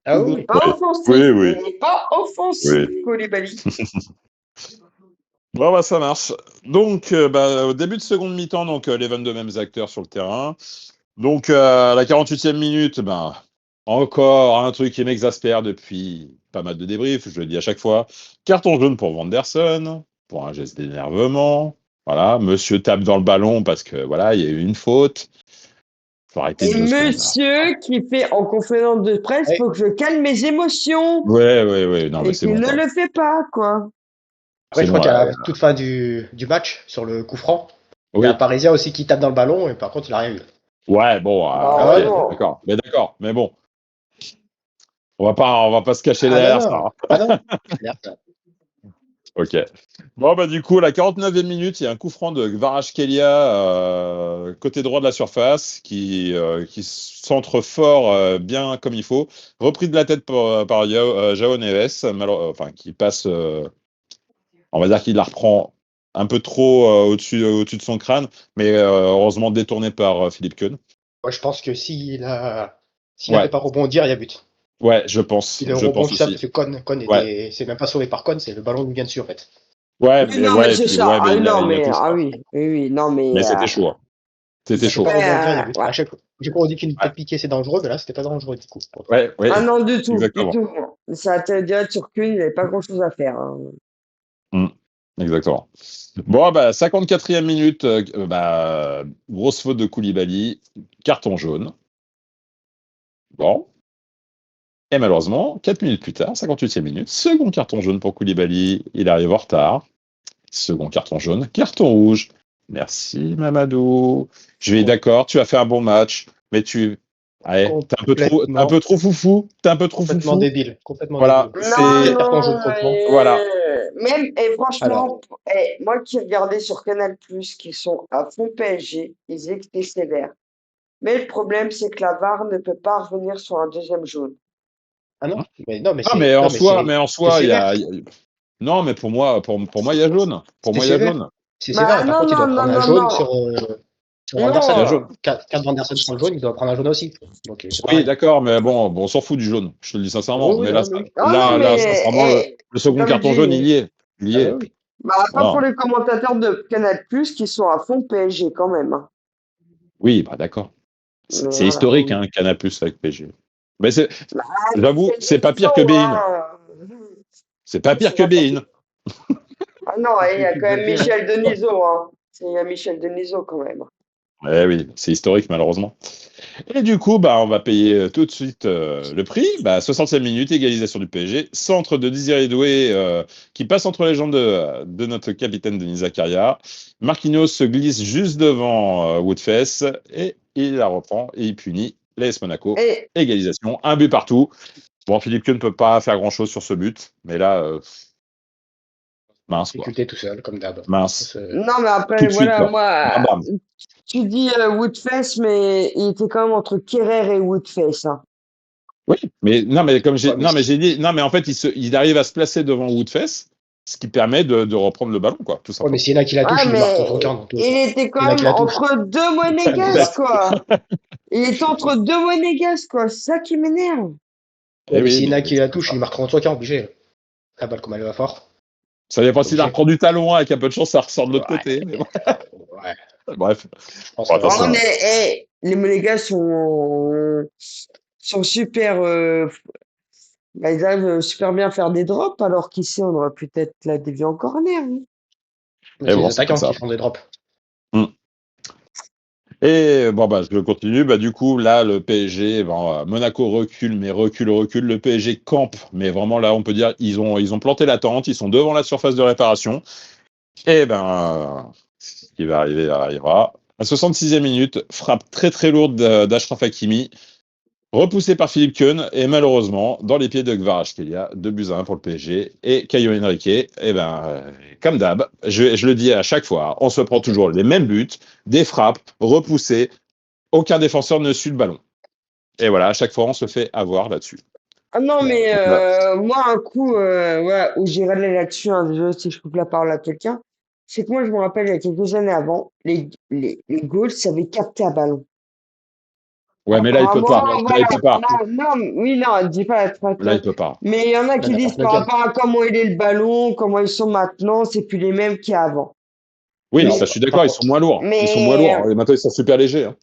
Speaker 4: Ah
Speaker 2: Il
Speaker 4: oui,
Speaker 2: n'est
Speaker 4: oui.
Speaker 2: pas
Speaker 1: Oui,
Speaker 2: offensif.
Speaker 1: oui, oui,
Speaker 2: Il n'est pas offensif,
Speaker 1: oui.
Speaker 2: Koulibaly.
Speaker 1: Bon, bah, ça marche. Donc, au début de seconde mi-temps, donc, les 22 mêmes acteurs sur le terrain. Donc, à la 48e minute, encore un truc qui m'exaspère depuis pas mal de débriefs, je le dis à chaque fois. Carton jaune pour Vanderson, pour un geste d'énervement. Voilà, monsieur tape dans le ballon parce que, voilà, il y a eu une faute. Faut arrêter
Speaker 2: Et
Speaker 1: 2 secondes, là.
Speaker 2: monsieur qui fait en conférence de presse,
Speaker 4: Ouais.
Speaker 2: faut que je calme mes émotions.
Speaker 1: Ouais, non, mais
Speaker 2: Et
Speaker 1: c'est
Speaker 2: qu'il
Speaker 1: bon,
Speaker 2: ne
Speaker 1: quoi.
Speaker 2: le fait pas, quoi.
Speaker 4: Après,
Speaker 1: C'est
Speaker 4: je
Speaker 1: bon,
Speaker 4: crois qu'à
Speaker 1: là.
Speaker 4: la toute fin du match, sur le coup franc, il y a un
Speaker 1: Oui.
Speaker 4: Parisien aussi qui tape dans le ballon, et par contre, il a rien eu.
Speaker 1: Ouais, bon,
Speaker 2: Bah
Speaker 1: ok,
Speaker 4: ouais,
Speaker 2: non.
Speaker 1: d'accord. Mais bon, on va pas se cacher
Speaker 4: Ah non,
Speaker 1: derrière ça.
Speaker 4: non.
Speaker 1: Hein.
Speaker 4: Ah non. Merde.
Speaker 1: Ok. Bon, du coup, à la 49e minute, il y a un coup franc de Kvaratskhelia, côté droit de la surface, qui centre fort, bien comme il faut. Repris de la tête par João Neves, enfin, qui passe, on va dire qu'il la reprend un peu trop au-dessus de son crâne, mais heureusement détourné par Philippe Keun.
Speaker 4: Moi, je pense que s'il n'avait
Speaker 1: Ouais,
Speaker 4: pas rebondir, il y a but.
Speaker 1: ouais,
Speaker 4: Il ne
Speaker 1: je pense
Speaker 4: rebondit ça parce
Speaker 1: aussi.
Speaker 4: que Con
Speaker 1: Ouais,
Speaker 4: c'est même pas sauvé par Con, c'est le ballon lui vient dessus en fait.
Speaker 2: Oui, non, mais
Speaker 1: ouais, et
Speaker 2: c'est
Speaker 1: puis
Speaker 2: ça.
Speaker 1: ouais, mais
Speaker 2: Ah non,
Speaker 1: il la
Speaker 2: mais
Speaker 1: touche
Speaker 2: ah
Speaker 1: pas.
Speaker 2: oui, oui, oui, non,
Speaker 1: Mais
Speaker 2: mais
Speaker 1: c'était chaud. Hein.
Speaker 4: Il
Speaker 1: C'était
Speaker 4: ne fait
Speaker 1: chaud.
Speaker 4: pas rebondir, il y a but.
Speaker 2: ouais.
Speaker 4: À chaque fois, on dit qu'une tête piquée c'est dangereux, mais là, c'était pas dangereux du coup.
Speaker 2: Ah
Speaker 1: Ouais,
Speaker 2: non, du tout, du
Speaker 1: exactement.
Speaker 2: tout. Ça a été direct sur Kuhn, il n'y avait pas grand-chose à faire. Hein.
Speaker 1: Mm, exactement. Bon, 54e minute, grosse faute de Koulibaly, carton jaune. Bon. Et malheureusement, 4 minutes plus tard, 58e minute, second carton jaune pour Koulibaly. Il arrive en retard. Second carton jaune, carton rouge. Merci Mamadou. Je vais
Speaker 4: Com-
Speaker 1: d'accord, tu as fait un bon match, mais allez, t'es un
Speaker 4: Complètement,
Speaker 1: peu trop foufou. T'es un peu trop
Speaker 4: complètement
Speaker 1: foufou.
Speaker 4: débile. Complètement
Speaker 1: Voilà,
Speaker 4: débile.
Speaker 2: Non,
Speaker 4: Carton jaune
Speaker 2: non,
Speaker 4: contre moi.
Speaker 1: voilà.
Speaker 2: même, et
Speaker 4: Alors,
Speaker 2: franchement, moi qui regardais sur Canal+, qui sont à fond PSG, ils étaient sévères. Mais le problème, c'est que la VAR ne peut pas revenir sur un deuxième jaune.
Speaker 4: ah non,
Speaker 1: Hein.
Speaker 4: mais non, mais
Speaker 1: Ah, mais en
Speaker 4: c'est
Speaker 1: soi,
Speaker 4: sévère.
Speaker 1: non, mais pour moi, il y a jaune. Pour
Speaker 4: C'est
Speaker 1: moi, il y a
Speaker 4: sévère.
Speaker 1: jaune.
Speaker 4: C'est sévère.
Speaker 2: Bah
Speaker 4: Et par
Speaker 2: non,
Speaker 4: contre, il
Speaker 2: non,
Speaker 4: doit
Speaker 2: non,
Speaker 4: prendre un
Speaker 2: non,
Speaker 4: jaune
Speaker 2: non.
Speaker 4: sur
Speaker 1: Il y a
Speaker 4: Vanderson.
Speaker 1: jaune.
Speaker 2: Non,
Speaker 4: Quand Vanderson prend le jaune, il doit prendre un jaune aussi. Donc c'est
Speaker 1: Oui,
Speaker 4: pareil.
Speaker 1: d'accord, mais bon, on s'en fout du jaune. Je te le dis
Speaker 4: Oui,
Speaker 1: sincèrement.
Speaker 4: oui,
Speaker 1: Mais
Speaker 4: ah, oui.
Speaker 2: non,
Speaker 1: là,
Speaker 2: mais
Speaker 1: sincèrement, le second
Speaker 2: comme je
Speaker 1: carton jaune,
Speaker 2: dis,
Speaker 1: il y est. Il y
Speaker 4: Ah, bah
Speaker 1: est.
Speaker 4: oui.
Speaker 2: bah, pas pour
Speaker 1: Voilà.
Speaker 2: les commentateurs de Canal+, qui sont à fond PSG quand même. Hein.
Speaker 1: Oui, d'accord.
Speaker 2: Mais
Speaker 1: C'est
Speaker 2: voilà.
Speaker 1: historique, hein, Canal+ avec PG. Mais
Speaker 2: Bah,
Speaker 1: j'avoue,
Speaker 2: c'est
Speaker 1: c'est pas pire
Speaker 2: Deniso,
Speaker 1: que Bein.
Speaker 2: hein.
Speaker 1: C'est pas pire
Speaker 2: C'est
Speaker 1: que
Speaker 2: n'importe
Speaker 1: Bein.
Speaker 2: Ah non, il y a
Speaker 3: Tu
Speaker 2: quand même
Speaker 3: exagères. Hein.
Speaker 2: Michel Denisot. Hein. Il y a Michel Denisot quand même.
Speaker 1: Eh oui, c'est historique, malheureusement. Et du coup, on va payer tout de suite le prix. 60e minute, égalisation du PSG. Centre de Désiré Doué qui passe entre les jambes de notre capitaine Denis Zakaria. Marquinhos se glisse juste devant Woodfess et il la reprend et il punit l'AS Monaco.
Speaker 2: Et
Speaker 1: Égalisation, un but partout. Bon, Philippe Keun ne peut pas faire grand-chose sur ce but, mais là, mince quoi.
Speaker 4: Difficulté tout seul, comme d'hab.
Speaker 1: Mince.
Speaker 2: non, mais
Speaker 1: Tout
Speaker 2: après,
Speaker 1: de suite,
Speaker 2: voilà,
Speaker 1: quoi. Bam,
Speaker 2: moi,
Speaker 1: bam.
Speaker 2: tu dis Woodface, mais il était quand même entre Kerrer et Woodface. Hein.
Speaker 1: Oui, mais non, mais
Speaker 4: Ouais, mais
Speaker 1: j'ai dit, non, mais en fait, il arrive à se placer devant Woodfess, ce qui permet de reprendre le ballon, quoi, tout
Speaker 4: ouais, mais
Speaker 1: simplement.
Speaker 4: s'il y en a qui la touche,
Speaker 2: Ouais,
Speaker 4: il lui marque contre
Speaker 2: mais
Speaker 4: aucun dans tous les
Speaker 2: il
Speaker 4: cas.
Speaker 2: était
Speaker 4: Il y
Speaker 2: quand
Speaker 4: en a qui
Speaker 2: même
Speaker 4: la touche.
Speaker 2: entre deux
Speaker 1: Exact.
Speaker 2: monégasques, quoi. Il était entre deux monégasques, quoi. C'est ça qui m'énerve.
Speaker 4: Ouais,
Speaker 1: Eh
Speaker 4: mais
Speaker 1: oui,
Speaker 4: s'il y en a
Speaker 1: mais
Speaker 4: qui
Speaker 1: c'est
Speaker 4: la
Speaker 1: comme
Speaker 4: touche, il
Speaker 1: ça.
Speaker 4: lui marque contre aucun, obligé. La balle comme elle va fort.
Speaker 1: Ça dépend s'il la
Speaker 4: Obligé.
Speaker 1: reprend du talon avec un peu de chance, ça ressort de l'autre
Speaker 4: Ouais.
Speaker 1: côté. Mais bon.
Speaker 4: Ouais,
Speaker 1: Bref.
Speaker 4: je pense
Speaker 1: Bon,
Speaker 4: que
Speaker 1: de toute façon,
Speaker 2: Non, mais les Monégas sont super. Bah, ils arrivent super bien à faire des drops, alors qu'ici, on aurait peut-être la dévié en corner. Hein.
Speaker 4: mais
Speaker 1: mais
Speaker 4: c'est
Speaker 1: bon,
Speaker 4: les
Speaker 1: c'est comme
Speaker 4: attaquants
Speaker 1: ça.
Speaker 4: qui font des drops.
Speaker 1: Et bon, bah, je continue. Bah, du coup, là, le PSG, Monaco recule, mais recule. Le PSG campe, mais vraiment, là, on peut dire, ils ont planté la tente, ils sont devant la surface de réparation. Et ce qui va arriver arrivera. À 66e minute, frappe très très lourde d'Achraf Hakimi, repoussé par Philippe Keun, et malheureusement, dans les pieds de Kvaratskhelia, 2-1 pour le PSG. Et Caio Henrique, comme d'hab, je le dis à chaque fois, on se prend toujours les mêmes buts, des frappes, repoussées, aucun défenseur ne suit le ballon. Et voilà, à chaque fois, on se fait avoir là-dessus.
Speaker 2: Ah non, mais
Speaker 1: Voilà.
Speaker 2: moi, un coup où j'ai râlé là-dessus, hein, désolé si je coupe la parole à quelqu'un, c'est que moi, je me rappelle, il y a quelques années avant, les Gauls savaient capter à ballon.
Speaker 1: Ouais, mais là, il peut pas.
Speaker 2: Apparemment,
Speaker 1: Là,
Speaker 2: voilà.
Speaker 1: il peut pas.
Speaker 2: Non, oui, non, dis pas la
Speaker 1: Là, il
Speaker 2: traite.
Speaker 1: peut pas.
Speaker 2: Mais il y en a
Speaker 4: Là,
Speaker 2: qui disent
Speaker 4: n'importe
Speaker 2: par
Speaker 4: lequel.
Speaker 2: rapport à comment il est le ballon, comment ils sont maintenant, c'est plus les mêmes qu'avant.
Speaker 1: Oui,
Speaker 4: Non,
Speaker 1: ça, je suis
Speaker 4: par
Speaker 1: d'accord, ils sont
Speaker 4: contre,
Speaker 1: moins lourds. Ils sont moins
Speaker 2: Mais,
Speaker 1: lourds. Et maintenant, ils sont super légers. Hein.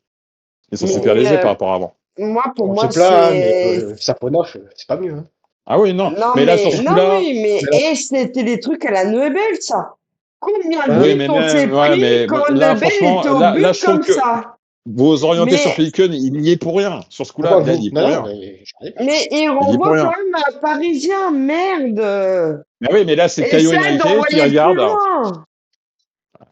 Speaker 1: Ils sont super
Speaker 2: mais
Speaker 1: légers par rapport à avant.
Speaker 2: moi, pour
Speaker 4: on se
Speaker 2: moi,
Speaker 4: plaint, hein, mais
Speaker 2: c'est.
Speaker 4: Safonov, c'est pas mieux. Hein.
Speaker 1: Ah oui, non.
Speaker 2: Non,
Speaker 1: Mais là, sur ce
Speaker 2: non,
Speaker 1: coup-là,
Speaker 2: oui, mais
Speaker 4: Mais là,
Speaker 2: c'était des trucs à la Neubel, ça. Combien de
Speaker 4: hein,
Speaker 1: oui,
Speaker 2: buts
Speaker 1: mais
Speaker 2: on s'est
Speaker 1: même, ouais,
Speaker 2: pris
Speaker 1: mais
Speaker 2: quand
Speaker 1: là,
Speaker 2: Neubel
Speaker 1: franchement,
Speaker 2: était au
Speaker 1: là,
Speaker 2: but
Speaker 1: je trouve
Speaker 2: comme
Speaker 1: que
Speaker 2: ça?
Speaker 1: vous orientez sur
Speaker 2: Mais,
Speaker 1: Philippe il y est pour rien. Sur ce coup-là,
Speaker 4: pourquoi
Speaker 1: là, il
Speaker 4: vous?
Speaker 1: y est
Speaker 4: Non,
Speaker 1: pour
Speaker 4: non,
Speaker 1: rien.
Speaker 4: mais je sais.
Speaker 2: mais il
Speaker 1: Il y est pour
Speaker 2: renvoie quand
Speaker 1: rien.
Speaker 2: même à un Parisien, merde.
Speaker 1: Mais oui, mais là, c'est Caio
Speaker 2: Essaye
Speaker 1: Henrique qui
Speaker 2: d'envoyer plus
Speaker 1: regarde.
Speaker 2: loin.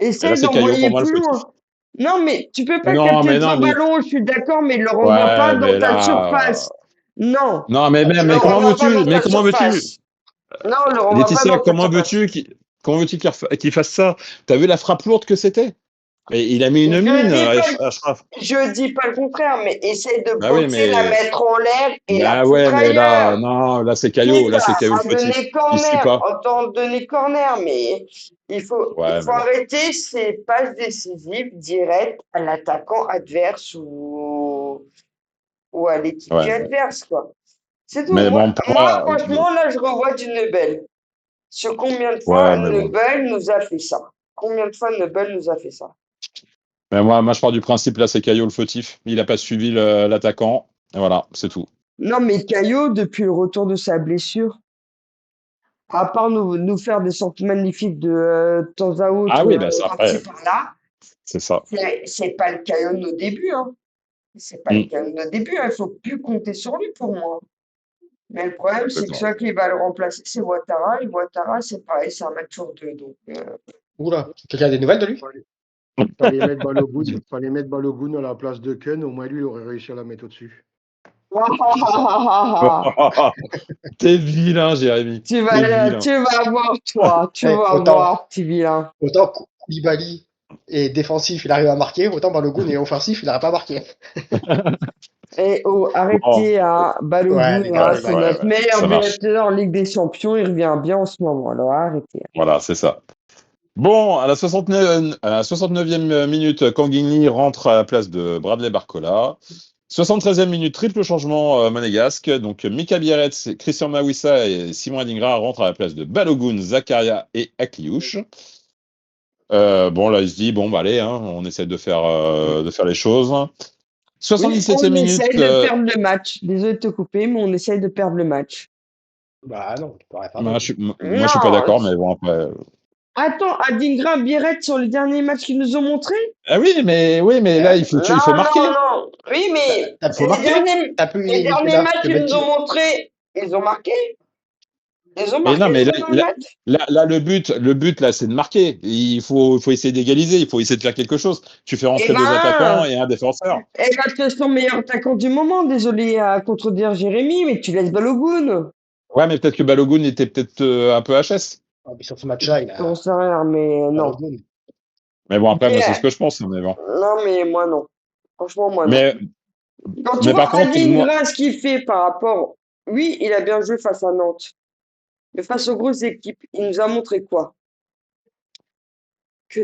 Speaker 1: Et là,
Speaker 2: Essaye
Speaker 1: c'est Caio pour
Speaker 2: d'envoyer
Speaker 1: moi le
Speaker 2: plus
Speaker 1: fautif.
Speaker 2: loin. Non, mais tu peux
Speaker 1: Mais
Speaker 2: pas
Speaker 1: non,
Speaker 2: capter
Speaker 1: mais
Speaker 2: ton
Speaker 1: non, mais
Speaker 2: ballon, je suis d'accord, mais le renvoie pas
Speaker 1: ouais,
Speaker 2: dans
Speaker 1: mais
Speaker 2: ta
Speaker 1: là,
Speaker 2: surface. Non,
Speaker 1: non, mais même,
Speaker 2: le
Speaker 1: mais comment
Speaker 2: renvoie pas
Speaker 1: veux-tu?
Speaker 2: dans
Speaker 1: Mais
Speaker 2: ta
Speaker 1: comment veux-tu?
Speaker 2: surface. Non, le renvoie pas
Speaker 1: Laetitia,
Speaker 2: dans ta surface.
Speaker 1: comment veux-tu qu'il fasse ça? T'as vu la frappe lourde que c'était? Et il a mis une mine,
Speaker 2: Je dis pas,
Speaker 1: Achraf.
Speaker 2: je dis pas le contraire, mais essaye de
Speaker 1: Bah oui,
Speaker 2: boxer, la
Speaker 1: mais
Speaker 2: mettre en l'air et la
Speaker 1: bah ouais,
Speaker 2: foutre
Speaker 1: mais là,
Speaker 2: ailleurs.
Speaker 1: non,
Speaker 2: Quitte
Speaker 1: Là, c'est Caillot le
Speaker 2: à
Speaker 1: fautif.
Speaker 2: donner
Speaker 1: Il suit
Speaker 2: corner,
Speaker 1: pas.
Speaker 2: autant donner corner, mais il
Speaker 1: Ouais,
Speaker 2: faut
Speaker 1: mais bon.
Speaker 2: arrêter ces passes décisives directes à l'attaquant adverse ou à l'équipier
Speaker 1: Ouais,
Speaker 2: adverse, quoi. C'est tout.
Speaker 1: mais bon, pour
Speaker 2: Moi,
Speaker 1: moi,
Speaker 2: franchement, là, je revois du Nebel. Sur combien de fois
Speaker 1: ouais, mais bon.
Speaker 2: Nebel nous a fait ça? Combien de fois Nebel nous a fait ça?
Speaker 1: Mais moi, je pars du principe, là, c'est Caillot le fautif. Il a pas suivi l'attaquant. Et voilà, c'est tout.
Speaker 2: Non, mais Caillot, depuis le retour de sa blessure, à part nous faire des sorties magnifiques de temps à
Speaker 1: Ah
Speaker 2: autre,
Speaker 1: oui, bah ça
Speaker 2: par-ci
Speaker 1: après,
Speaker 2: par-là,
Speaker 1: c'est ça.
Speaker 2: c'est pas le Caillot de nos débuts, hein. C'est pas le
Speaker 1: Mm.
Speaker 2: Caillot de nos débuts, hein. Il faut plus compter sur lui pour moi. Mais le problème, c'est que
Speaker 1: Exactement.
Speaker 2: celui qui va le remplacer, c'est Ouattara. Et Ouattara, c'est pareil, c'est un match sur deux. Donc,
Speaker 4: Oula, quelqu'un a des nouvelles de lui?
Speaker 3: Fallait mettre Balogun à la place de Keun, au moins lui, il aurait réussi à la mettre au-dessus.
Speaker 4: C'est ça.
Speaker 1: T'es vilain, Jérémy. T'es vilain.
Speaker 2: tu vas voir, toi, tu
Speaker 4: Eh,
Speaker 2: vas voir, petit vilain.
Speaker 4: autant Koulibaly est défensif, il arrive à marquer, autant Balogun est offensif, il n'arrive pas à marquer.
Speaker 2: Et oh,
Speaker 1: Bon,
Speaker 2: arrêtez, hein,
Speaker 4: Ouais,
Speaker 2: Balogun,
Speaker 4: les
Speaker 2: hein,
Speaker 4: gars,
Speaker 2: c'est
Speaker 1: ouais,
Speaker 2: notre
Speaker 1: ouais,
Speaker 2: meilleur
Speaker 1: ça marche.
Speaker 2: buteur en Ligue des Champions, il revient bien en ce moment, alors arrêtez.
Speaker 1: Voilà, c'est ça. Bon, à la 69e minute, Kanguigny rentre à la place de Bradley Barcola. 73e minute, triple changement monégasque. Donc, Mika Bierretz, Christian Mawissa et Simon Adingra rentrent à la place de Balogun, Zakaria et Akliouche. Bon, là, il se dit, bon, bah, allez, hein, on essaie de faire les choses.
Speaker 2: Oui,
Speaker 1: 77e
Speaker 2: on
Speaker 1: minute,
Speaker 2: essaye de perdre le match. Désolé de te couper, mais on essaye de perdre le match.
Speaker 4: Bah non, tu peux rien faire
Speaker 1: moi,
Speaker 4: d'autre.
Speaker 1: je suis pas
Speaker 2: Non,
Speaker 1: d'accord, mais bon, après.
Speaker 2: attends, Adingra, Biret sur les derniers matchs qu'ils nous ont montrés?
Speaker 1: Ah oui, mais là, il faut
Speaker 2: Non, non,
Speaker 1: marquer.
Speaker 2: non. Oui, mais
Speaker 4: T'as
Speaker 1: Il faut marquer.
Speaker 4: plus
Speaker 2: les derniers
Speaker 4: Michela,
Speaker 2: matchs
Speaker 4: le
Speaker 2: qu'ils
Speaker 4: mec
Speaker 2: nous
Speaker 4: qui.
Speaker 2: ont montrés, ils ont marqué. Ils ont
Speaker 1: Mais
Speaker 2: marqué
Speaker 1: non, mais
Speaker 2: les derniers matchs.
Speaker 1: le but, là, c'est de marquer. Faut essayer d'égaliser. Il faut essayer de faire quelque chose. Tu fais
Speaker 2: Eh
Speaker 1: rentrer deux attaquants
Speaker 2: ben,
Speaker 1: et un défenseur.
Speaker 2: elle va te son meilleur attaquant du moment. Désolé à contredire Jérémy, mais tu laisses Balogun.
Speaker 1: Ouais, mais peut-être que Balogun était peut-être un peu HS.
Speaker 4: Ah, mais sur ce match-là, il
Speaker 2: J'en
Speaker 4: a
Speaker 2: sais rien, mais non.
Speaker 4: Balogun.
Speaker 1: Mais bon, après, moi, c'est ce
Speaker 2: Mais,
Speaker 1: que je pense. Mais bon.
Speaker 2: non, mais moi non. Franchement, moi non.
Speaker 1: Mais,
Speaker 2: Quand tu
Speaker 1: mais par
Speaker 2: vois
Speaker 1: contre, moi,
Speaker 2: Adingra, ce qu'il fait par rapport. Oui, il a bien joué face à Nantes. Mais face aux grosses équipes, il nous a montré quoi?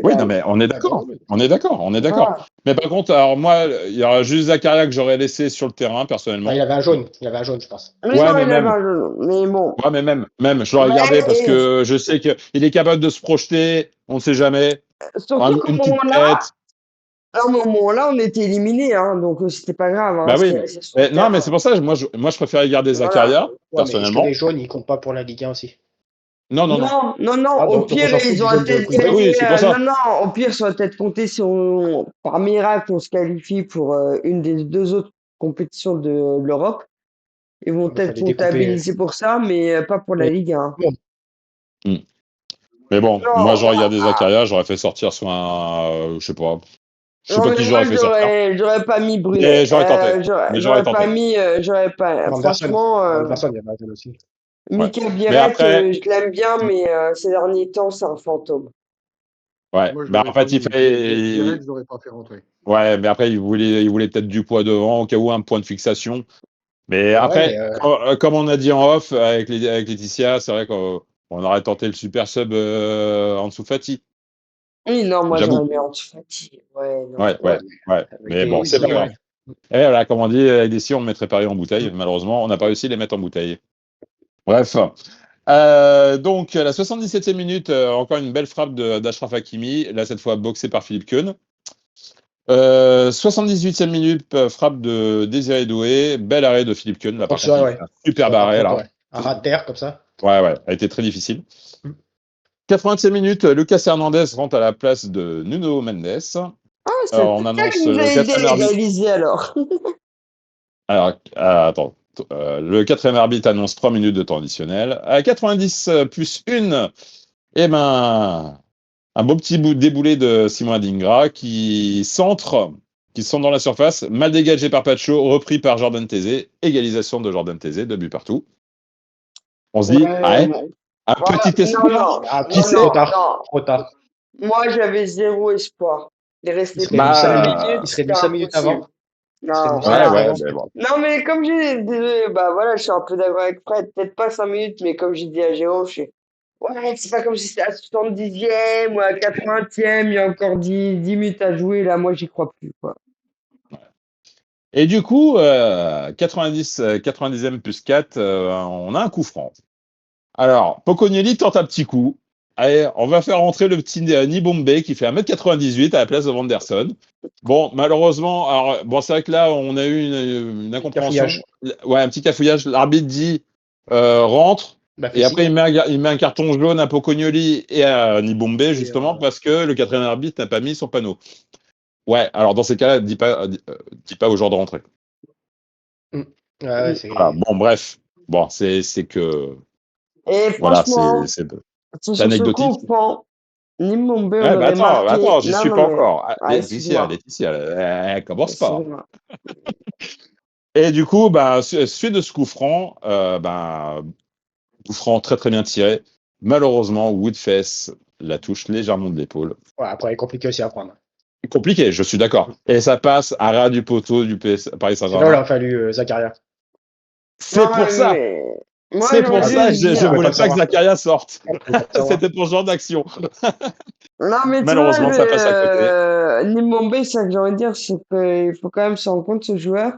Speaker 2: Que
Speaker 1: Oui, non,
Speaker 2: dalle.
Speaker 1: mais on est d'accord. On est d'accord. On est d'accord.
Speaker 2: Voilà.
Speaker 1: Mais par contre, alors moi, il y aura juste Zakaria que j'aurais laissé sur le terrain,
Speaker 4: Ah,
Speaker 1: personnellement.
Speaker 4: il avait un jaune. Il avait un jaune, je pense.
Speaker 2: Mais
Speaker 1: Ouais,
Speaker 2: non,
Speaker 1: mais
Speaker 2: il avait
Speaker 1: même.
Speaker 2: un jeu. Mais bon.
Speaker 1: Ouais, mais même, je l'aurais gardé parce
Speaker 2: Mais
Speaker 1: que je sais qu'il est capable de se projeter. On ne sait jamais.
Speaker 2: surtout qu'au
Speaker 1: Une petite
Speaker 2: moment-là,
Speaker 1: tête.
Speaker 2: à un moment-là, on était éliminés, hein, donc c'était pas grave, hein,
Speaker 1: Bah
Speaker 2: c'était
Speaker 1: oui.
Speaker 2: resté sur le
Speaker 1: Non, mais
Speaker 2: terrain.
Speaker 1: c'est pour ça, moi, je préférais garder
Speaker 2: Voilà.
Speaker 1: Zakaria,
Speaker 4: Ouais, mais est-ce que les
Speaker 1: personnellement.
Speaker 4: jaunes, ils comptent pas pour la Ligue 1 aussi?
Speaker 1: Non, non, non.
Speaker 2: Non, non, non,
Speaker 4: Ah,
Speaker 2: au
Speaker 4: donc on
Speaker 2: pire,
Speaker 4: s'en fout
Speaker 2: ils
Speaker 4: du
Speaker 2: ont
Speaker 4: jaune de
Speaker 2: peut-être
Speaker 1: Oui,
Speaker 4: Koulibaly.
Speaker 2: gagné.
Speaker 1: oui, c'est pour ça.
Speaker 2: Non, non, au pire, ça va peut-être compter si on, par miracle, on se qualifie pour une des deux autres compétitions de l'Europe. Ils vont
Speaker 4: Il
Speaker 2: peut-être
Speaker 4: fallait découper.
Speaker 2: comptabiliser pour ça, mais pas pour la
Speaker 4: Mais
Speaker 2: Ligue 1.
Speaker 4: bon,
Speaker 1: Hmm. Mais bon, moi,
Speaker 2: Non,
Speaker 1: j'aurais gardé Zakaria, j'aurais fait sortir soit un. Je sais pas. Je sais
Speaker 2: non,
Speaker 1: pas
Speaker 2: mais
Speaker 1: qui
Speaker 2: moi,
Speaker 1: j'aurais fait sortir.
Speaker 2: j'aurais pas mis
Speaker 1: Mais
Speaker 2: Brunet.
Speaker 1: j'aurais tenté. Mais j'aurais
Speaker 2: J'aurais pas
Speaker 1: tenté.
Speaker 2: mis, j'aurais pas,
Speaker 4: Anderson.
Speaker 2: franchement,
Speaker 4: Anderson, il y avait un jaune aussi.
Speaker 1: Ouais.
Speaker 2: Mika
Speaker 1: Mais
Speaker 2: Biret,
Speaker 1: après.
Speaker 2: je l'aime bien, mais ces derniers temps, c'est un fantôme.
Speaker 1: Ouais.
Speaker 3: Moi, je
Speaker 1: Bah,
Speaker 3: l'aurais
Speaker 1: en
Speaker 3: pas
Speaker 1: fait, il
Speaker 3: mis.
Speaker 1: fallait.
Speaker 3: Direct, je l'aurais pas fait rentrer.
Speaker 1: Ouais, mais après, il voulait peut-être du poids devant, au cas où un point de fixation. Mais
Speaker 4: Ouais, mais
Speaker 1: après, comme on a dit en off avec Laetitia, c'est vrai qu'on aurait tenté le super sub Ansu Fati,
Speaker 2: Oui, non, moi,
Speaker 1: j'avoue.
Speaker 2: j'aurais mis Ansu Fati. Ouais, non.
Speaker 1: Ouais,
Speaker 4: ouais,
Speaker 1: ouais,
Speaker 4: mais
Speaker 1: ouais.
Speaker 4: avec
Speaker 1: Mais bon,
Speaker 4: des
Speaker 3: Oui,
Speaker 1: c'est pas
Speaker 3: bah
Speaker 4: sillons.
Speaker 1: grave.
Speaker 3: oui.
Speaker 1: Et voilà, comme on dit, avec des si on mettrait Paris en bouteille. Malheureusement, on n'a pas réussi à les mettre en bouteille. Bref. Donc, à la 77e minute, encore une belle frappe d'Achraf Hakimi, là, cette fois boxée par Philippe Keun. 78e minute, frappe de Désiré Doué, bel arrêt de Philippe Keun. Là,
Speaker 4: Donc
Speaker 1: par contre,
Speaker 4: ça,
Speaker 1: il fait
Speaker 4: ouais.
Speaker 1: un superbe
Speaker 4: Ça, par
Speaker 1: arrêt,
Speaker 4: contre,
Speaker 1: là.
Speaker 4: ouais. Un rat de terre, comme ça.
Speaker 1: Ouais, ouais, a été très difficile. 80e minute, Lucas Hernandez rentre à la place de Nuno Mendes.
Speaker 2: Ah, c'est
Speaker 1: Alors, on
Speaker 2: peut-être ça qui
Speaker 1: annonce
Speaker 2: nous a
Speaker 1: le
Speaker 2: aidé
Speaker 1: quatrième
Speaker 2: à
Speaker 1: arbitre.
Speaker 2: égaliser alors.
Speaker 1: Alors, attends. Le quatrième arbitre annonce 3 minutes de temps additionnel. À 90 plus 1, eh ben, un beau petit déboulé de Simon Adingra qui sont dans la surface, mal dégagé par Pacho, repris par Jordan Tézé, égalisation de Jordan Tézé, 2 buts partout. On se dit, ah,
Speaker 2: Ouais, bon.
Speaker 1: un
Speaker 2: Voilà.
Speaker 1: petit
Speaker 2: Non,
Speaker 1: espoir,
Speaker 2: non,
Speaker 4: Ah,
Speaker 1: qui
Speaker 2: non,
Speaker 1: sait?
Speaker 4: trop
Speaker 2: non,
Speaker 4: tard.
Speaker 2: non.
Speaker 4: Trop tard.
Speaker 2: Moi, j'avais zéro espoir. Il
Speaker 4: Il
Speaker 2: restait
Speaker 4: serait
Speaker 2: plus
Speaker 4: venu
Speaker 2: de
Speaker 4: 5
Speaker 2: 5
Speaker 4: minutes.
Speaker 1: Bah,
Speaker 2: minutes,
Speaker 4: Il serait
Speaker 2: c'était
Speaker 4: venu 5 minutes
Speaker 2: impossible.
Speaker 4: avant. Il serait
Speaker 2: Non,
Speaker 4: venu 5
Speaker 1: ouais,
Speaker 4: minutes
Speaker 2: voilà.
Speaker 1: ouais,
Speaker 4: avant.
Speaker 1: mais bon.
Speaker 2: Non, mais comme j'ai dit, bah voilà, je suis un peu d'accord avec Fred, peut-être pas 5 minutes, mais comme j'ai dit à Géo, ouais, c'est pas comme si c'était à 70e ou à 80e, il y a encore 10 minutes à jouer, là, moi, j'y crois plus, quoi.
Speaker 1: Et du coup, 90e plus 4, on a un coup franc. Alors, Pocognelli tente un petit coup. Allez, on va faire rentrer le petit Nibombe qui fait 1m98 à la place de Vanderson. Bon, malheureusement, alors, bon, c'est vrai que là, on a eu une incompréhension.
Speaker 4: Cafouillage.
Speaker 1: Ouais, un petit cafouillage. L'arbitre dit rentre.
Speaker 4: Bah, fait
Speaker 1: Et après,
Speaker 4: signe.
Speaker 1: il met un carton jaune à Pocognoli et à Nibombe,
Speaker 3: Et,
Speaker 1: justement, parce que le quatrième arbitre n'a pas mis son panneau. Ouais, alors dans ces cas-là, dis pas aux gens de rentrer.
Speaker 4: Mm. Ouais,
Speaker 1: Voilà,
Speaker 4: c'est.
Speaker 1: bon, bref. Bon, c'est que.
Speaker 2: Et
Speaker 1: Voilà,
Speaker 2: franchement,
Speaker 1: c'est
Speaker 2: sur ce coup
Speaker 1: anecdotique.
Speaker 2: franc, Nimbombe, on
Speaker 1: Ouais, bah
Speaker 2: aurait marqué.
Speaker 1: attends, j'y
Speaker 2: Non,
Speaker 1: suis
Speaker 2: non,
Speaker 1: pas
Speaker 2: mais.
Speaker 1: encore. Ah,
Speaker 2: Ah,
Speaker 1: Laetitia,
Speaker 2: excuse-moi.
Speaker 1: Laetitia, commence pas.
Speaker 2: Excuse-moi.
Speaker 1: Et du coup, bah, suite de ce coup franc, bah, coup franc très très bien tiré. Malheureusement, Woodfess la touche légèrement de l'épaule.
Speaker 4: Ouais, après, compliqué aussi à prendre.
Speaker 1: Compliqué, je suis d'accord. Et ça passe à ras du poteau du Paris
Speaker 4: C'est là où il
Speaker 1: Saint-Germain.
Speaker 4: a fallu Zakaria.
Speaker 1: C'est
Speaker 2: Non,
Speaker 1: pour ça.
Speaker 2: mais. Moi,
Speaker 1: C'est
Speaker 2: j'aurais
Speaker 1: pour
Speaker 4: Ah,
Speaker 1: ça
Speaker 2: dû
Speaker 1: que
Speaker 2: se
Speaker 1: je
Speaker 4: on
Speaker 2: dire.
Speaker 4: pouvait pas
Speaker 1: voulais
Speaker 4: le
Speaker 1: pas que
Speaker 4: savoir.
Speaker 1: Zakaria sorte.
Speaker 4: On pouvait pas le savoir.
Speaker 1: C'était pour ce genre d'action.
Speaker 2: Non, mais tu vois,
Speaker 1: Malheureusement, ça passe à côté.
Speaker 2: Nimbombe, ça que j'ai envie de dire, c'est qu'il faut quand même se rendre compte, ce joueur.